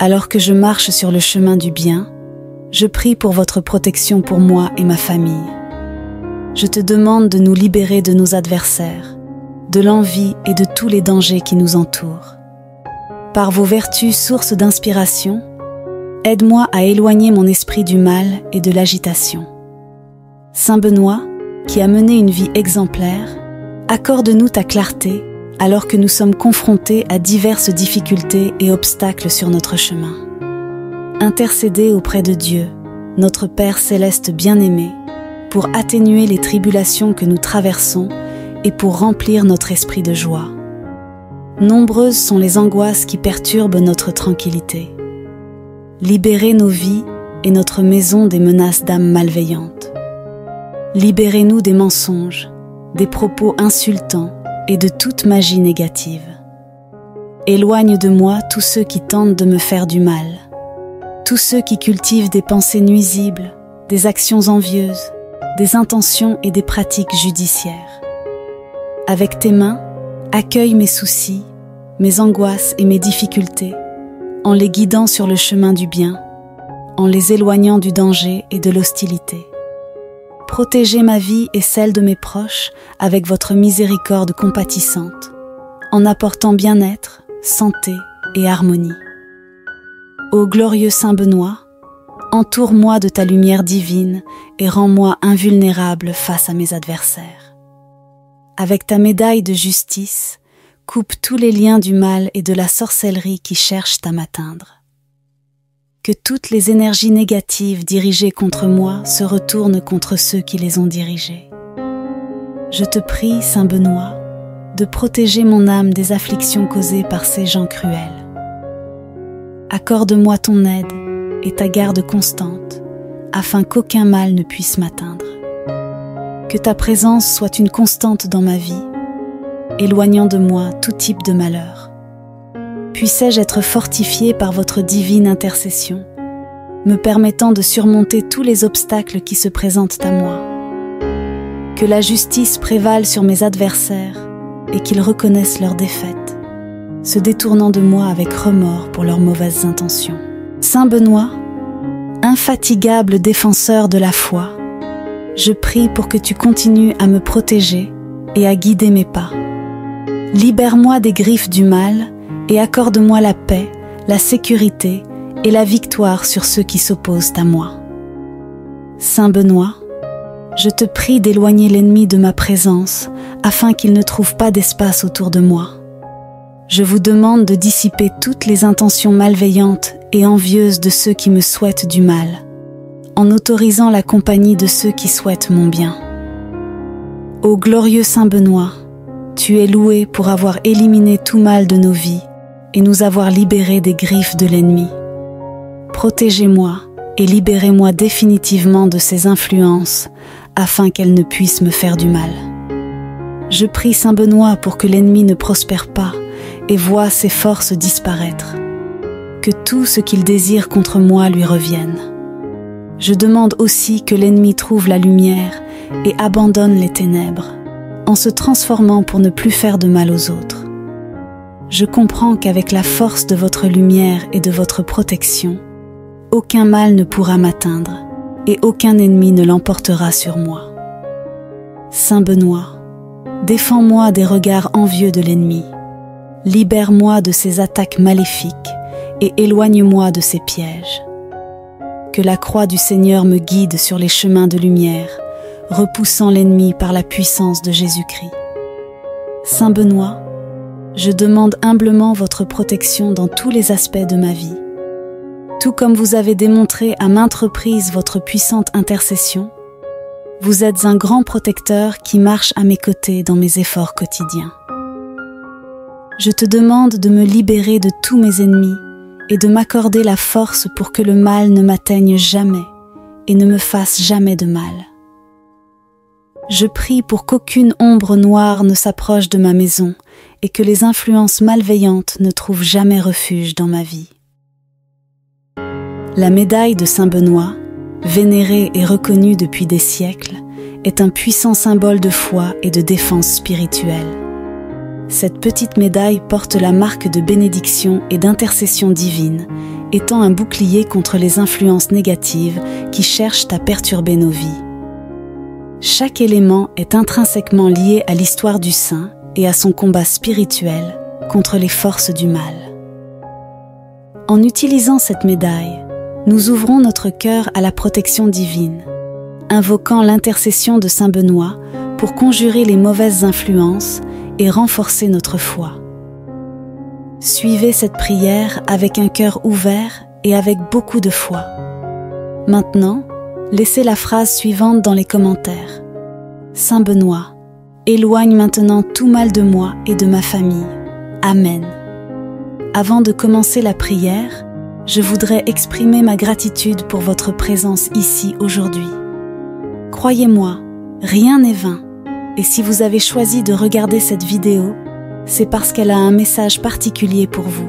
alors que je marche sur le chemin du bien, je prie pour votre protection pour moi et ma famille. Je te demande de nous libérer de nos adversaires, de l'envie et de tous les dangers qui nous entourent. Par vos vertus sources d'inspiration, aide-moi à éloigner mon esprit du mal et de l'agitation. Saint Benoît, qui a mené une vie exemplaire, accorde-nous ta clarté alors que nous sommes confrontés à diverses difficultés et obstacles sur notre chemin. Intercédez auprès de Dieu, notre Père céleste bien-aimé, pour atténuer les tribulations que nous traversons et pour remplir notre esprit de joie. Nombreuses sont les angoisses qui perturbent notre tranquillité. Libérez nos vies et notre maison des menaces d'âmes malveillantes. Libérez-nous des mensonges, des propos insultants et de toute magie négative. Éloigne de moi tous ceux qui tentent de me faire du mal, tous ceux qui cultivent des pensées nuisibles, des actions envieuses, des intentions et des pratiques judiciaires. Avec tes mains, accueille mes soucis, mes angoisses et mes difficultés, en les guidant sur le chemin du bien, en les éloignant du danger et de l'hostilité. Protégez ma vie et celle de mes proches avec votre miséricorde compatissante, en apportant bien-être, santé et harmonie. Ô glorieux Saint Benoît, entoure-moi de ta lumière divine et rends-moi invulnérable face à mes adversaires. Avec ta médaille de justice, coupe tous les liens du mal et de la sorcellerie qui cherchent à m'atteindre. que toutes les énergies négatives dirigées contre moi se retournent contre ceux qui les ont dirigées. Je te prie, Saint Benoît, de protéger mon âme des afflictions causées par ces gens cruels. Accorde-moi ton aide et ta garde constante, afin qu'aucun mal ne puisse m'atteindre. Que ta présence soit une constante dans ma vie, éloignant de moi tout type de malheur. Puissais-je être fortifié par votre divine intercession, me permettant de surmonter tous les obstacles qui se présentent à moi. Que la justice prévale sur mes adversaires et qu'ils reconnaissent leur défaite, se détournant de moi avec remords pour leurs mauvaises intentions. Saint Benoît, infatigable défenseur de la foi, je prie pour que tu continues à me protéger et à guider mes pas. Libère-moi des griffes du mal et accorde-moi la paix, la sécurité et la victoire sur ceux qui s'opposent à moi. Saint Benoît, je te prie d'éloigner l'ennemi de ma présence afin qu'il ne trouve pas d'espace autour de moi. Je vous demande de dissiper toutes les intentions malveillantes et envieuses de ceux qui me souhaitent du mal, en autorisant la compagnie de ceux qui souhaitent mon bien. Ô glorieux Saint Benoît, tu es loué pour avoir éliminé tout mal de nos vies et nous avoir libérés des griffes de l'ennemi. Protégez-moi et libérez-moi définitivement de ces influences afin qu'elles ne puissent me faire du mal. Je prie Saint Benoît pour que l'ennemi ne prospère pas et voie ses forces disparaître. Que tout ce qu'il désire contre moi lui revienne. Je demande aussi que l'ennemi trouve la lumière et abandonne les ténèbres, en se transformant pour ne plus faire de mal aux autres. Je comprends qu'avec la force de votre lumière et de votre protection, aucun mal ne pourra m'atteindre et aucun ennemi ne l'emportera sur moi. Saint Benoît, défends-moi des regards envieux de l'ennemi, libère-moi de ses attaques maléfiques et éloigne-moi de ses pièges. Que la croix du Seigneur me guide sur les chemins de lumière, repoussant l'ennemi par la puissance de Jésus-Christ. Saint Benoît, je demande humblement votre protection dans tous les aspects de ma vie. Tout comme vous avez démontré à maintes reprises votre puissante intercession, vous êtes un grand protecteur qui marche à mes côtés dans mes efforts quotidiens. Je te demande de me libérer de tous mes ennemis et de m'accorder la force pour que le mal ne m'atteigne jamais et ne me fasse jamais de mal. Je prie pour qu'aucune ombre noire ne s'approche de ma maison et que les influences malveillantes ne trouvent jamais refuge dans ma vie. La médaille de Saint Benoît, vénérée et reconnue depuis des siècles, est un puissant symbole de foi et de défense spirituelle. Cette petite médaille porte la marque de bénédiction et d'intercession divine, étant un bouclier contre les influences négatives qui cherchent à perturber nos vies. Chaque élément est intrinsèquement lié à l'histoire du saint et à son combat spirituel contre les forces du mal. En utilisant cette médaille, nous ouvrons notre cœur à la protection divine, invoquant l'intercession de Saint Benoît pour conjurer les mauvaises influences et renforcer notre foi. Suivez cette prière avec un cœur ouvert et avec beaucoup de foi. Maintenant, laissez la phrase suivante dans les commentaires. Saint Benoît, éloigne maintenant tout mal de moi et de ma famille. Amen. Avant de commencer la prière, je voudrais exprimer ma gratitude pour votre présence ici aujourd'hui. Croyez-moi, rien n'est vain. Et si vous avez choisi de regarder cette vidéo, c'est parce qu'elle a un message particulier pour vous.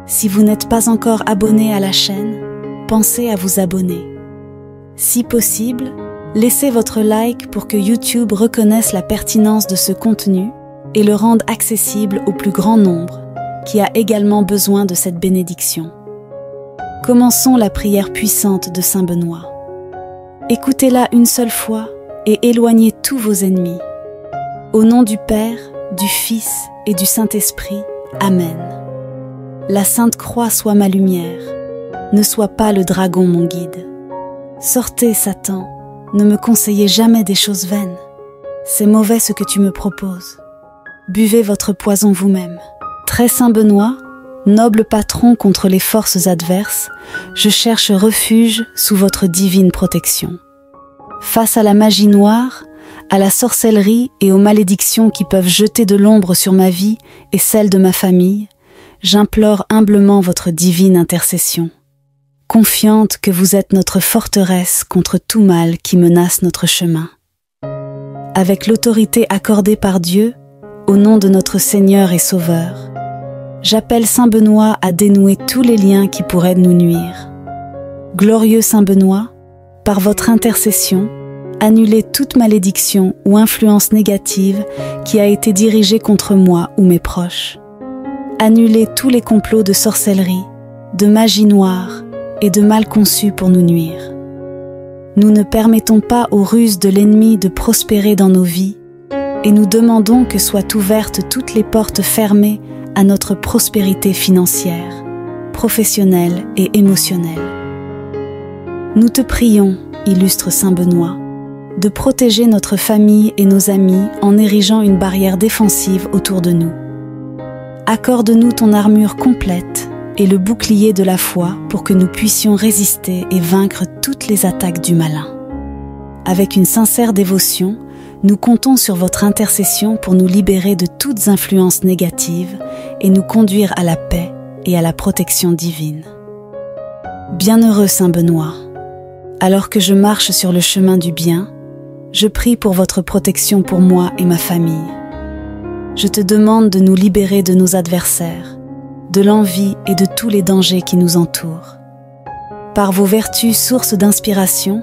Si vous n'êtes pas encore abonné à la chaîne, pensez à vous abonner. Si possible, laissez votre like pour que YouTube reconnaisse la pertinence de ce contenu et le rende accessible au plus grand nombre, qui a également besoin de cette bénédiction. Commençons la prière puissante de Saint Benoît. Écoutez-la une seule fois et éloignez tous vos ennemis. Au nom du Père, du Fils et du Saint-Esprit. Amen. La Sainte Croix soit ma lumière, ne soit pas le dragon mon guide. Sortez, Satan, ne me conseillez jamais des choses vaines. C'est mauvais ce que tu me proposes. Buvez votre poison vous-même. Très Saint Benoît, Noble patron contre les forces adverses, je cherche refuge sous votre divine protection. Face à la magie noire, à la sorcellerie et aux malédictions qui peuvent jeter de l'ombre sur ma vie et celle de ma famille, j'implore humblement votre divine intercession, confiante que vous êtes notre forteresse contre tout mal qui menace notre chemin. Avec l'autorité accordée par Dieu, au nom de notre Seigneur et Sauveur, j'appelle Saint Benoît à dénouer tous les liens qui pourraient nous nuire. Glorieux Saint Benoît, par votre intercession, annulez toute malédiction ou influence négative qui a été dirigée contre moi ou mes proches. Annulez tous les complots de sorcellerie, de magie noire et de mal conçus pour nous nuire. Nous ne permettons pas aux ruses de l'ennemi de prospérer dans nos vies et nous demandons que soient ouvertes toutes les portes fermées à notre prospérité financière, professionnelle et émotionnelle. Nous te prions, illustre Saint Benoît, de protéger notre famille et nos amis en érigeant une barrière défensive autour de nous. Accorde-nous ton armure complète et le bouclier de la foi pour que nous puissions résister et vaincre toutes les attaques du malin. Avec une sincère dévotion, nous comptons sur votre intercession pour nous libérer de toutes influences négatives et nous conduire à la paix et à la protection divine. Bienheureux Saint Benoît, alors que je marche sur le chemin du bien, je prie pour votre protection pour moi et ma famille. Je te demande de nous libérer de nos adversaires, de l'envie et de tous les dangers qui nous entourent. Par vos vertus sources d'inspiration,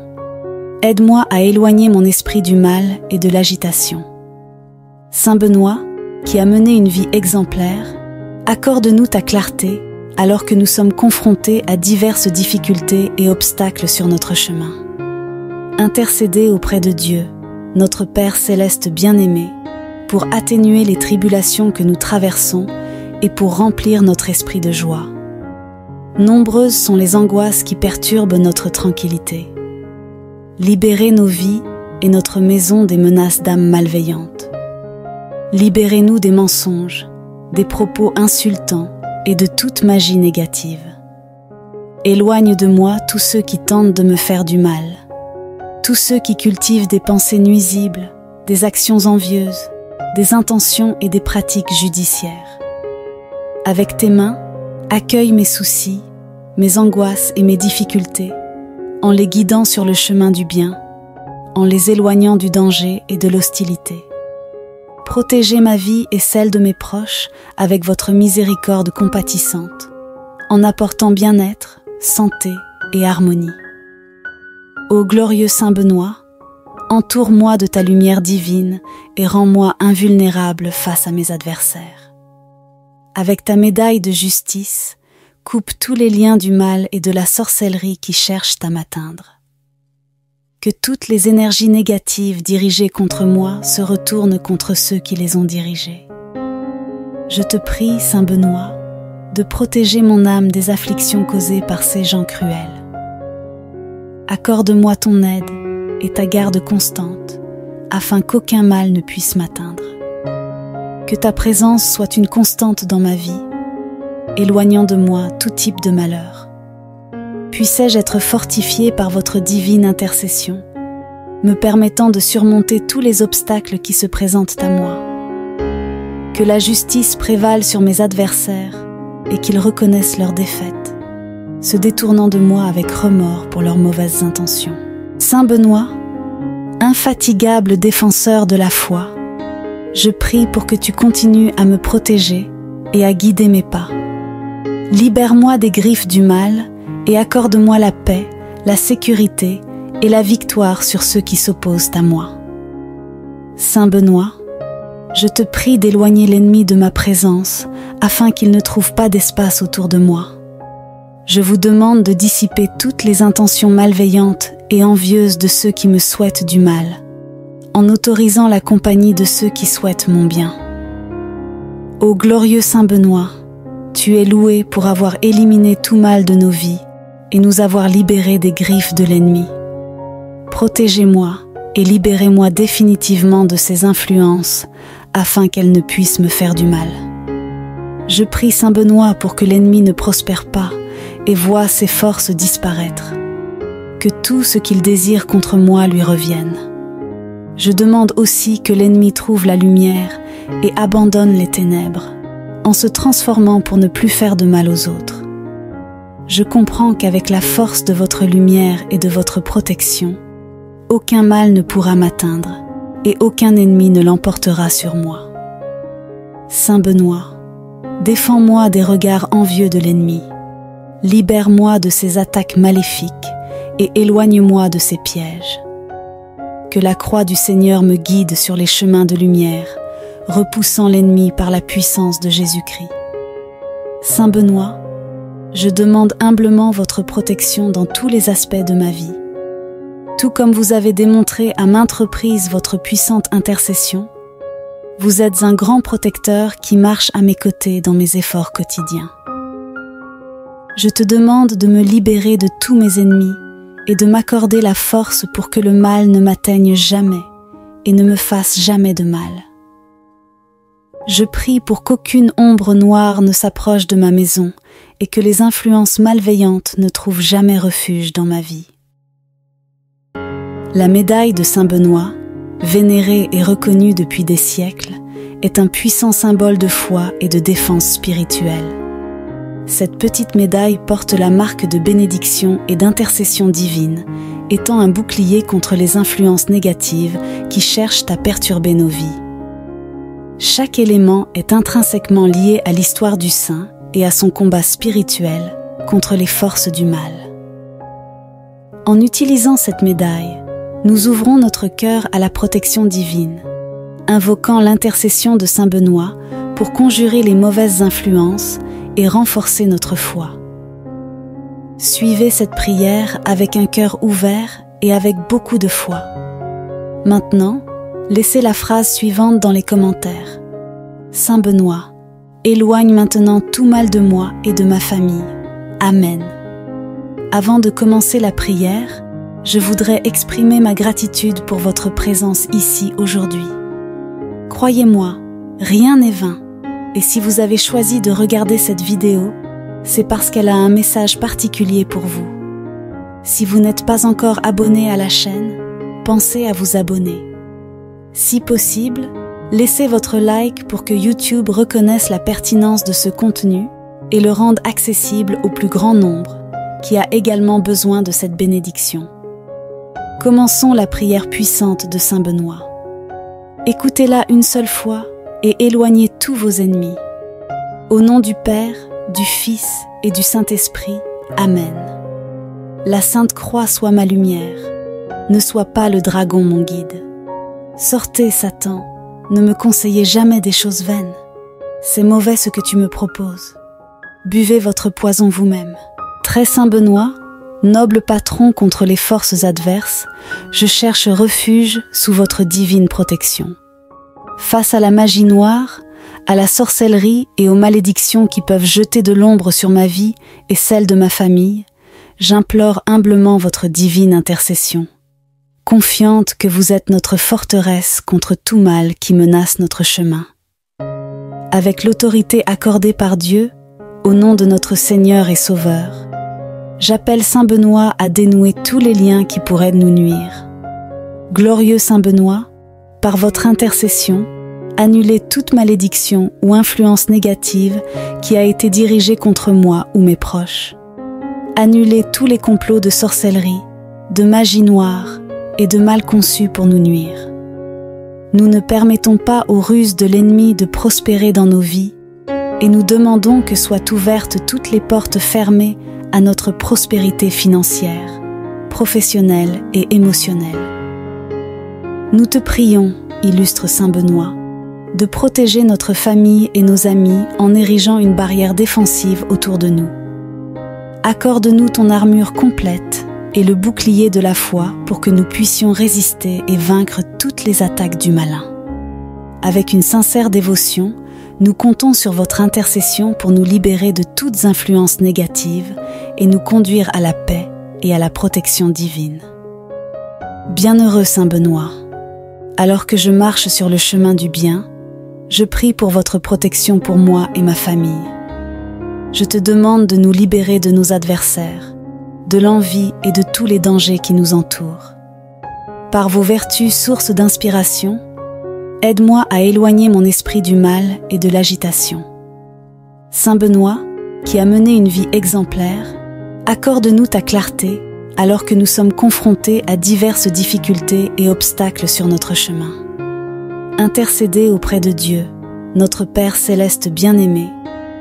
aide-moi à éloigner mon esprit du mal et de l'agitation. Saint Benoît, qui a mené une vie exemplaire, accorde-nous ta clarté alors que nous sommes confrontés à diverses difficultés et obstacles sur notre chemin. Intercédez auprès de Dieu, notre Père céleste bien-aimé, pour atténuer les tribulations que nous traversons et pour remplir notre esprit de joie. Nombreuses sont les angoisses qui perturbent notre tranquillité. Libérez nos vies et notre maison des menaces d'âmes malveillantes. Libérez-nous des mensonges, des propos insultants et de toute magie négative. Éloigne de moi tous ceux qui tentent de me faire du mal, tous ceux qui cultivent des pensées nuisibles, des actions envieuses, des intentions et des pratiques judiciaires. Avec tes mains, accueille mes soucis, mes angoisses et mes difficultés, en les guidant sur le chemin du bien, en les éloignant du danger et de l'hostilité. Protégez ma vie et celle de mes proches avec votre miséricorde compatissante, en apportant bien-être, santé et harmonie. Ô glorieux Saint Benoît, entoure-moi de ta lumière divine et rends-moi invulnérable face à mes adversaires. Avec ta médaille de justice, coupe tous les liens du mal et de la sorcellerie qui cherchent à m'atteindre. Que toutes les énergies négatives dirigées contre moi se retournent contre ceux qui les ont dirigées. Je te prie, Saint Benoît, de protéger mon âme des afflictions causées par ces gens cruels. Accorde-moi ton aide et ta garde constante, afin qu'aucun mal ne puisse m'atteindre. Que ta présence soit une constante dans ma vie, éloignant de moi tout type de malheur. Puissais-je être fortifié par votre divine intercession, me permettant de surmonter tous les obstacles qui se présentent à moi. Que la justice prévale sur mes adversaires et qu'ils reconnaissent leur défaite, se détournant de moi avec remords pour leurs mauvaises intentions. Saint Benoît, infatigable défenseur de la foi, je prie pour que tu continues à me protéger et à guider mes pas. Libère-moi des griffes du mal et accorde-moi la paix, la sécurité et la victoire sur ceux qui s'opposent à moi. Saint Benoît, je te prie d'éloigner l'ennemi de ma présence afin qu'il ne trouve pas d'espace autour de moi. Je vous demande de dissiper toutes les intentions malveillantes et envieuses de ceux qui me souhaitent du mal, en autorisant la compagnie de ceux qui souhaitent mon bien. Ô glorieux Saint Benoît, tu es loué pour avoir éliminé tout mal de nos vies et nous avoir libérés des griffes de l'ennemi. Protégez-moi et libérez-moi définitivement de ces influences afin qu'elles ne puissent me faire du mal. Je prie Saint Benoît pour que l'ennemi ne prospère pas et voie ses forces disparaître. Que tout ce qu'il désire contre moi lui revienne. Je demande aussi que l'ennemi trouve la lumière et abandonne les ténèbres, en se transformant pour ne plus faire de mal aux autres. Je comprends qu'avec la force de votre lumière et de votre protection, aucun mal ne pourra m'atteindre et aucun ennemi ne l'emportera sur moi. Saint Benoît, défends-moi des regards envieux de l'ennemi, libère-moi de ses attaques maléfiques et éloigne-moi de ses pièges. Que la croix du Seigneur me guide sur les chemins de lumière, repoussant l'ennemi par la puissance de Jésus-Christ. Saint Benoît, je demande humblement votre protection dans tous les aspects de ma vie. Tout comme vous avez démontré à maintes reprises votre puissante intercession, vous êtes un grand protecteur qui marche à mes côtés dans mes efforts quotidiens. Je te demande de me libérer de tous mes ennemis et de m'accorder la force pour que le mal ne m'atteigne jamais et ne me fasse jamais de mal. Je prie pour qu'aucune ombre noire ne s'approche de ma maison et que les influences malveillantes ne trouvent jamais refuge dans ma vie. La médaille de Saint Benoît, vénérée et reconnue depuis des siècles, est un puissant symbole de foi et de défense spirituelle. Cette petite médaille porte la marque de bénédiction et d'intercession divine, étant un bouclier contre les influences négatives qui cherchent à perturber nos vies. Chaque élément est intrinsèquement lié à l'histoire du saint et à son combat spirituel contre les forces du mal. En utilisant cette médaille, nous ouvrons notre cœur à la protection divine, invoquant l'intercession de Saint Benoît pour conjurer les mauvaises influences et renforcer notre foi. Suivez cette prière avec un cœur ouvert et avec beaucoup de foi. Maintenant, laissez la phrase suivante dans les commentaires. Saint Benoît, éloigne maintenant tout mal de moi et de ma famille. Amen. Avant de commencer la prière, je voudrais exprimer ma gratitude pour votre présence ici aujourd'hui. Croyez-moi, rien n'est vain. Et si vous avez choisi de regarder cette vidéo, c'est parce qu'elle a un message particulier pour vous. Si vous n'êtes pas encore abonné à la chaîne, pensez à vous abonner. Si possible, laissez votre like pour que YouTube reconnaisse la pertinence de ce contenu et le rende accessible au plus grand nombre, qui a également besoin de cette bénédiction. Commençons la prière puissante de Saint Benoît. Écoutez-la une seule fois et éloignez tous vos ennemis. Au nom du Père, du Fils et du Saint-Esprit. Amen. La Sainte Croix soit ma lumière, ne soit pas le dragon mon guide. Sortez, Satan, ne me conseillez jamais des choses vaines. C'est mauvais ce que tu me proposes. Buvez votre poison vous-même. Très Saint Benoît, noble patron contre les forces adverses, je cherche refuge sous votre divine protection. Face à la magie noire, à la sorcellerie et aux malédictions qui peuvent jeter de l'ombre sur ma vie et celle de ma famille, j'implore humblement votre divine intercession, confiante que vous êtes notre forteresse contre tout mal qui menace notre chemin. Avec l'autorité accordée par Dieu, au nom de notre Seigneur et Sauveur, j'appelle Saint Benoît à dénouer tous les liens qui pourraient nous nuire. Glorieux Saint Benoît, par votre intercession, annulez toute malédiction ou influence négative qui a été dirigée contre moi ou mes proches. Annulez tous les complots de sorcellerie, de magie noire et de mal conçus pour nous nuire. Nous ne permettons pas aux ruses de l'ennemi de prospérer dans nos vies et nous demandons que soient ouvertes toutes les portes fermées à notre prospérité financière, professionnelle et émotionnelle. Nous te prions, illustre Saint Benoît, de protéger notre famille et nos amis en érigeant une barrière défensive autour de nous. Accorde-nous ton armure complète et le bouclier de la foi pour que nous puissions résister et vaincre toutes les attaques du malin. Avec une sincère dévotion, nous comptons sur votre intercession pour nous libérer de toutes influences négatives et nous conduire à la paix et à la protection divine. Bienheureux Saint Benoît, alors que je marche sur le chemin du bien, je prie pour votre protection pour moi et ma famille. Je te demande de nous libérer de nos adversaires, de l'envie et de tous les dangers qui nous entourent. Par vos vertus, source d'inspiration, aide-moi à éloigner mon esprit du mal et de l'agitation. Saint Benoît, qui a mené une vie exemplaire, accorde-nous ta clarté alors que nous sommes confrontés à diverses difficultés et obstacles sur notre chemin. Intercédez auprès de Dieu, notre Père céleste bien-aimé,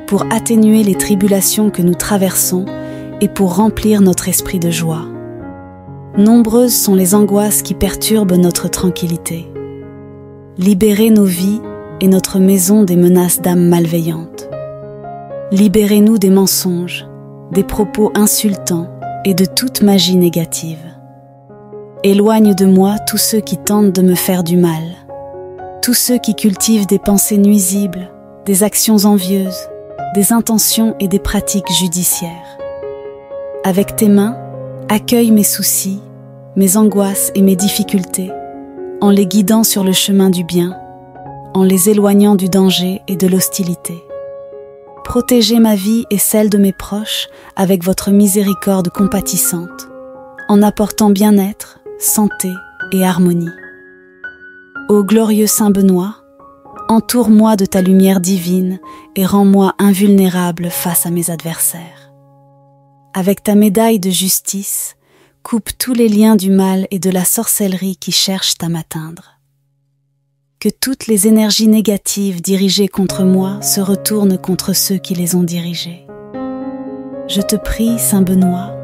pour atténuer les tribulations que nous traversons et pour remplir notre esprit de joie. Nombreuses sont les angoisses qui perturbent notre tranquillité. Libérez nos vies et notre maison des menaces d'âmes malveillantes. Libérez-nous des mensonges, des propos insultants et de toute magie négative. Éloigne de moi tous ceux qui tentent de me faire du mal, tous ceux qui cultivent des pensées nuisibles, des actions envieuses, des intentions et des pratiques judiciaires. Avec tes mains, accueille mes soucis, mes angoisses et mes difficultés, en les guidant sur le chemin du bien, en les éloignant du danger et de l'hostilité. Protégez ma vie et celle de mes proches avec votre miséricorde compatissante, en apportant bien-être, santé et harmonie. Ô glorieux Saint Benoît, entoure-moi de ta lumière divine et rends-moi invulnérable face à mes adversaires. Avec ta médaille de justice, coupe tous les liens du mal et de la sorcellerie qui cherchent à m'atteindre. Que toutes les énergies négatives dirigées contre moi se retournent contre ceux qui les ont dirigées. Je te prie, Saint Benoît,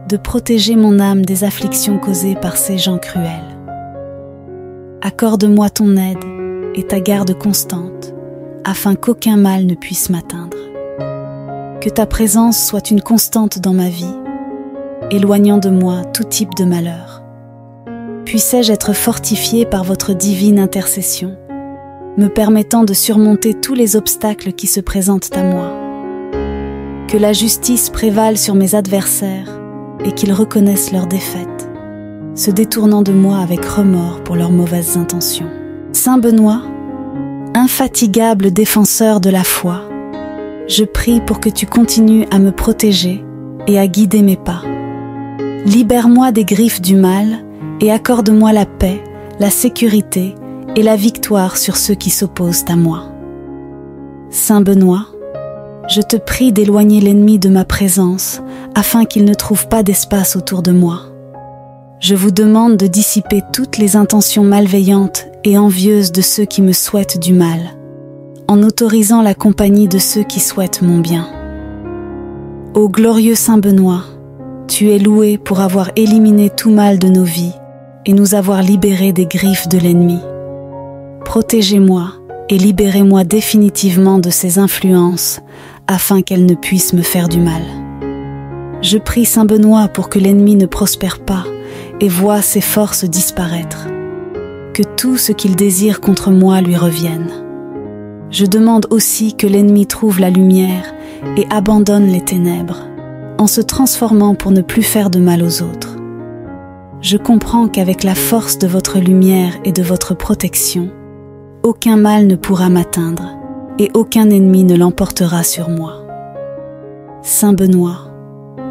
de protéger mon âme des afflictions causées par ces gens cruels. Accorde-moi ton aide et ta garde constante, afin qu'aucun mal ne puisse m'atteindre. Que ta présence soit une constante dans ma vie, éloignant de moi tout type de malheur. Puissais-je être fortifié par votre divine intercession, me permettant de surmonter tous les obstacles qui se présentent à moi. Que la justice prévale sur mes adversaires et qu'ils reconnaissent leur défaite, se détournant de moi avec remords pour leurs mauvaises intentions. Saint Benoît, infatigable défenseur de la foi, je prie pour que tu continues à me protéger et à guider mes pas. Libère-moi des griffes du mal et accorde-moi la paix, la sécurité et la victoire sur ceux qui s'opposent à moi. Saint Benoît, je te prie d'éloigner l'ennemi de ma présence afin qu'il ne trouve pas d'espace autour de moi. Je vous demande de dissiper toutes les intentions malveillantes et envieuses de ceux qui me souhaitent du mal, en autorisant la compagnie de ceux qui souhaitent mon bien. Ô glorieux Saint Benoît, tu es loué pour avoir éliminé tout mal de nos vies et nous avoir libérés des griffes de l'ennemi. Protégez-moi et libérez-moi définitivement de ces influences afin qu'elles ne puissent me faire du mal. Je prie Saint Benoît pour que l'ennemi ne prospère pas et voie ses forces disparaître. Que tout ce qu'il désire contre moi lui revienne. Je demande aussi que l'ennemi trouve la lumière et abandonne les ténèbres, en se transformant pour ne plus faire de mal aux autres. Je comprends qu'avec la force de votre lumière et de votre protection, aucun mal ne pourra m'atteindre et aucun ennemi ne l'emportera sur moi. Saint Benoît,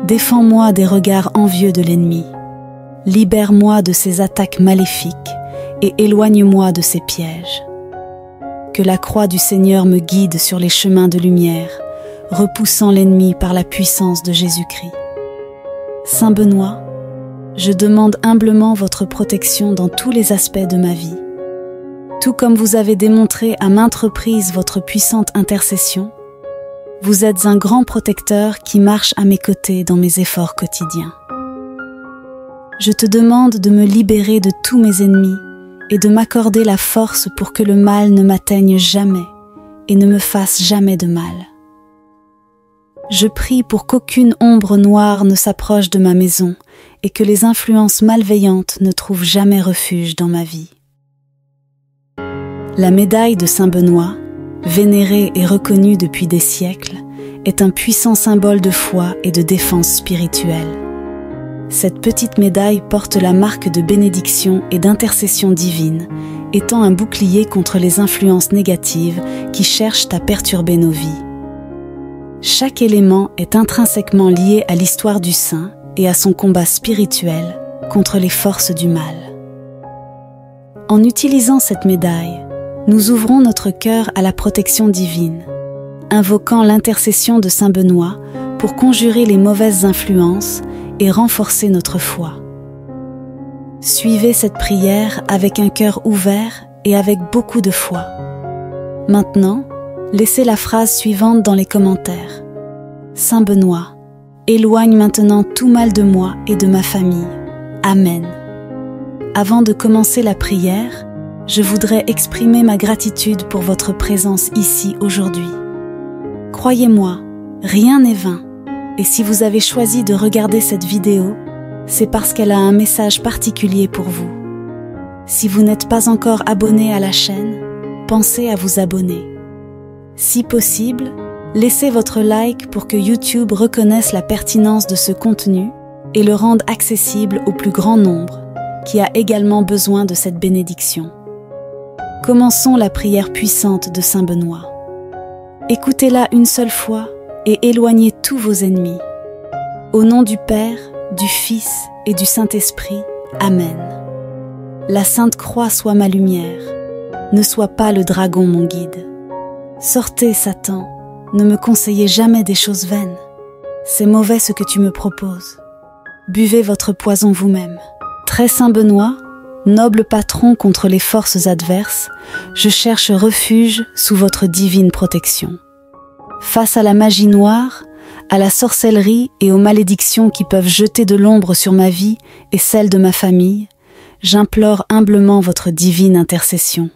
défends-moi des regards envieux de l'ennemi, libère-moi de ses attaques maléfiques et éloigne-moi de ses pièges. Que la croix du Seigneur me guide sur les chemins de lumière, repoussant l'ennemi par la puissance de Jésus-Christ. Saint Benoît, je demande humblement votre protection dans tous les aspects de ma vie. Tout comme vous avez démontré à maintes reprises votre puissante intercession, vous êtes un grand protecteur qui marche à mes côtés dans mes efforts quotidiens. Je te demande de me libérer de tous mes ennemis et de m'accorder la force pour que le mal ne m'atteigne jamais et ne me fasse jamais de mal. Je prie pour qu'aucune ombre noire ne s'approche de ma maison et que les influences malveillantes ne trouvent jamais refuge dans ma vie. La médaille de Saint Benoît, vénérée et reconnue depuis des siècles, est un puissant symbole de foi et de défense spirituelle. Cette petite médaille porte la marque de bénédiction et d'intercession divine, étant un bouclier contre les influences négatives qui cherchent à perturber nos vies. Chaque élément est intrinsèquement lié à l'histoire du saint et à son combat spirituel contre les forces du mal. En utilisant cette médaille, nous ouvrons notre cœur à la protection divine, invoquant l'intercession de Saint Benoît pour conjurer les mauvaises influences et renforcer notre foi. Suivez cette prière avec un cœur ouvert et avec beaucoup de foi. Maintenant, laissez la phrase suivante dans les commentaires. Saint Benoît, éloigne maintenant tout mal de moi et de ma famille. Amen. Avant de commencer la prière, je voudrais exprimer ma gratitude pour votre présence ici aujourd'hui. Croyez-moi, rien n'est vain, et si vous avez choisi de regarder cette vidéo, c'est parce qu'elle a un message particulier pour vous. Si vous n'êtes pas encore abonné à la chaîne, pensez à vous abonner. Si possible, laissez votre like pour que YouTube reconnaisse la pertinence de ce contenu et le rende accessible au plus grand nombre, qui a également besoin de cette bénédiction. Commençons la prière puissante de Saint Benoît. Écoutez-la une seule fois et éloignez tous vos ennemis. Au nom du Père, du Fils et du Saint-Esprit. Amen. La Sainte Croix soit ma lumière. Ne sois pas le dragon mon guide. Sortez, Satan, ne me conseillez jamais des choses vaines. C'est mauvais ce que tu me proposes. Buvez votre poison vous-même. Très Saint Benoît, noble patron contre les forces adverses, je cherche refuge sous votre divine protection. Face à la magie noire, à la sorcellerie et aux malédictions qui peuvent jeter de l'ombre sur ma vie et celle de ma famille, j'implore humblement votre divine intercession.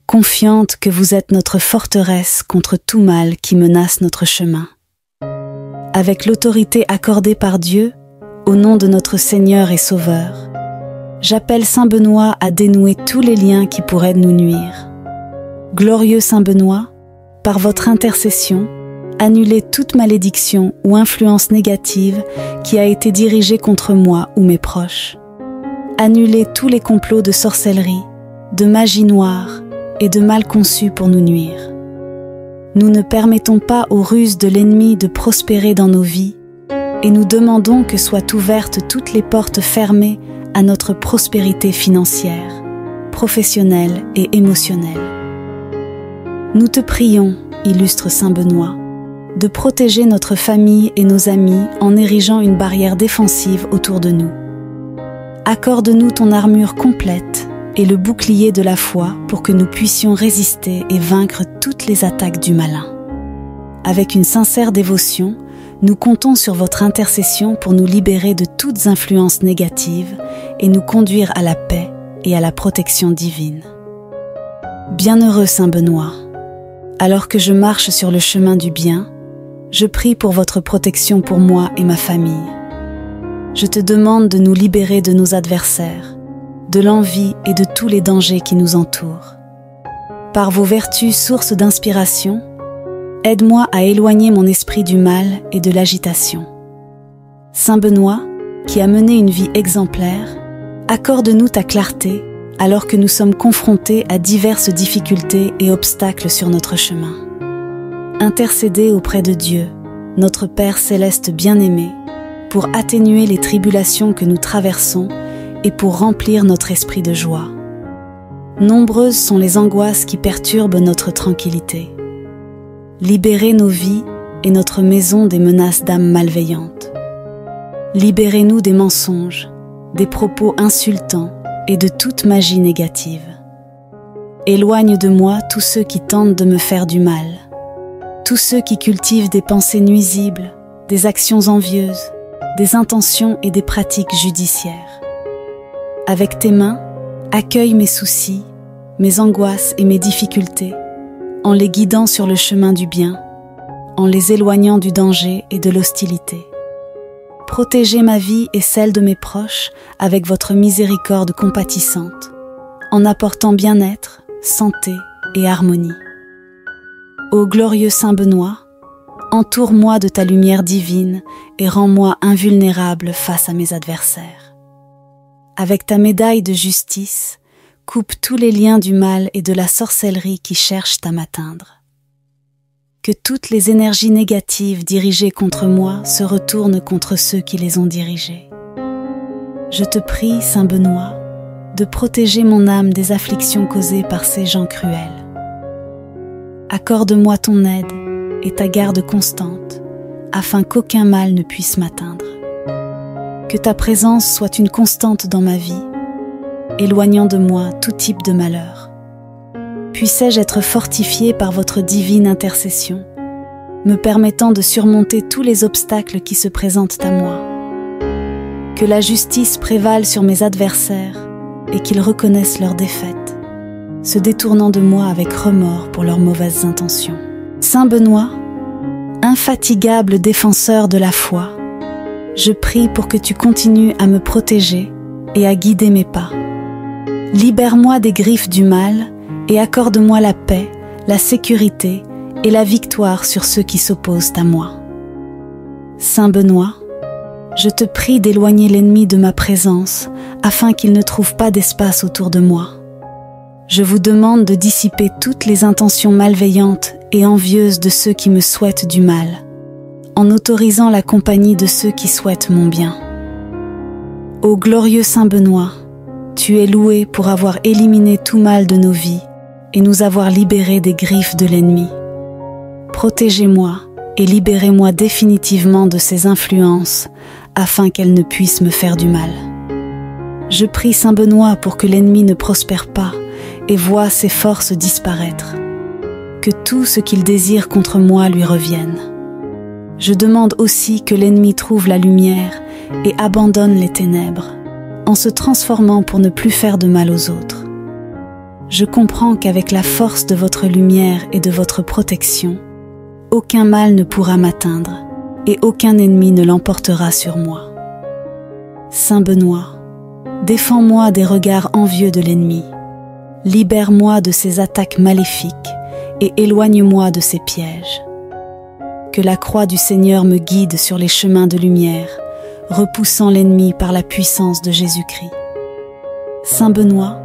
Confiante que vous êtes notre forteresse contre tout mal qui menace notre chemin. Avec l'autorité accordée par Dieu, au nom de notre Seigneur et Sauveur, j'appelle Saint Benoît à dénouer tous les liens qui pourraient nous nuire. Glorieux Saint Benoît, par votre intercession, annulez toute malédiction ou influence négative qui a été dirigée contre moi ou mes proches. Annulez tous les complots de sorcellerie, de magie noire et de mal conçus pour nous nuire. Nous ne permettons pas aux ruses de l'ennemi de prospérer dans nos vies et nous demandons que soient ouvertes toutes les portes fermées à notre prospérité financière, professionnelle et émotionnelle. Nous te prions, illustre Saint Benoît, de protéger notre famille et nos amis en érigeant une barrière défensive autour de nous. Accorde-nous ton armure complète et le bouclier de la foi pour que nous puissions résister et vaincre toutes les attaques du malin. Avec une sincère dévotion, nous comptons sur votre intercession pour nous libérer de toutes influences négatives et nous conduire à la paix et à la protection divine. Bienheureux Saint Benoît, alors que je marche sur le chemin du bien, je prie pour votre protection pour moi et ma famille. Je te demande de nous libérer de nos adversaires, de l'envie et de tous les dangers qui nous entourent. Par vos vertus sources d'inspiration, aide-moi à éloigner mon esprit du mal et de l'agitation. Saint Benoît, qui a mené une vie exemplaire, accorde-nous ta clarté alors que nous sommes confrontés à diverses difficultés et obstacles sur notre chemin. Intercédez auprès de Dieu, notre Père céleste bien-aimé, pour atténuer les tribulations que nous traversons et pour remplir notre esprit de joie. Nombreuses sont les angoisses qui perturbent notre tranquillité. Libérez nos vies et notre maison des menaces d'âmes malveillantes. Libérez-nous des mensonges, des propos insultants et de toute magie négative. Éloigne de moi tous ceux qui tentent de me faire du mal, tous ceux qui cultivent des pensées nuisibles, des actions envieuses, des intentions et des pratiques judiciaires. Avec tes mains, accueille mes soucis, mes angoisses et mes difficultés, en les guidant sur le chemin du bien, en les éloignant du danger et de l'hostilité. Protégez ma vie et celle de mes proches avec votre miséricorde compatissante, en apportant bien-être, santé et harmonie. Ô glorieux Saint Benoît, Entoure-moi de ta lumière divine et rends-moi invulnérable face à mes adversaires. Avec ta médaille de justice, coupe tous les liens du mal et de la sorcellerie qui cherchent à m'atteindre. Que toutes les énergies négatives dirigées contre moi se retournent contre ceux qui les ont dirigées. Je te prie, Saint Benoît, de protéger mon âme des afflictions causées par ces gens cruels. Accorde-moi ton aide et ta garde constante, afin qu'aucun mal ne puisse m'atteindre. Que ta présence soit une constante dans ma vie, éloignant de moi tout type de malheur. Puissais-je être fortifié par votre divine intercession, me permettant de surmonter tous les obstacles qui se présentent à moi. Que la justice prévale sur mes adversaires et qu'ils reconnaissent leur défaite, se détournant de moi avec remords pour leurs mauvaises intentions. Saint Benoît, infatigable défenseur de la foi, je prie pour que tu continues à me protéger et à guider mes pas. Libère-moi des griffes du mal et accorde-moi la paix, la sécurité et la victoire sur ceux qui s'opposent à moi. Saint Benoît, je te prie d'éloigner l'ennemi de ma présence afin qu'il ne trouve pas d'espace autour de moi. Je vous demande de dissiper toutes les intentions malveillantes et envieuses de ceux qui me souhaitent du mal, en autorisant la compagnie de ceux qui souhaitent mon bien. Ô glorieux Saint Benoît, tu es loué pour avoir éliminé tout mal de nos vies et nous avoir libérés des griffes de l'ennemi. Protégez-moi et libérez-moi définitivement de ces influences afin qu'elles ne puissent me faire du mal. Je prie Saint Benoît pour que l'ennemi ne prospère pas et voie ses forces disparaître. Que tout ce qu'il désire contre moi lui revienne. Je demande aussi que l'ennemi trouve la lumière et abandonne les ténèbres, en se transformant pour ne plus faire de mal aux autres. Je comprends qu'avec la force de votre lumière et de votre protection, aucun mal ne pourra m'atteindre et aucun ennemi ne l'emportera sur moi. Saint Benoît, défends-moi des regards envieux de l'ennemi, libère-moi de ses attaques maléfiques et éloigne-moi de ses pièges. Que la croix du Seigneur me guide sur les chemins de lumière, repoussant l'ennemi par la puissance de Jésus-Christ. Saint Benoît,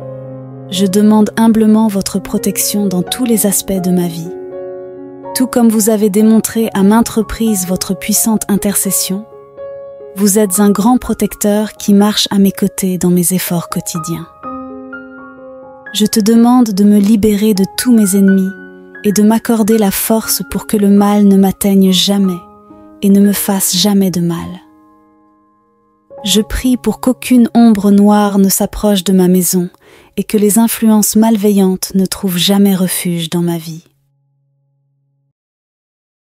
je demande humblement votre protection dans tous les aspects de ma vie. Tout comme vous avez démontré à maintes reprises votre puissante intercession, vous êtes un grand protecteur qui marche à mes côtés dans mes efforts quotidiens. Je te demande de me libérer de tous mes ennemis et de m'accorder la force pour que le mal ne m'atteigne jamais et ne me fasse jamais de mal. Je prie pour qu'aucune ombre noire ne s'approche de ma maison et que les influences malveillantes ne trouvent jamais refuge dans ma vie.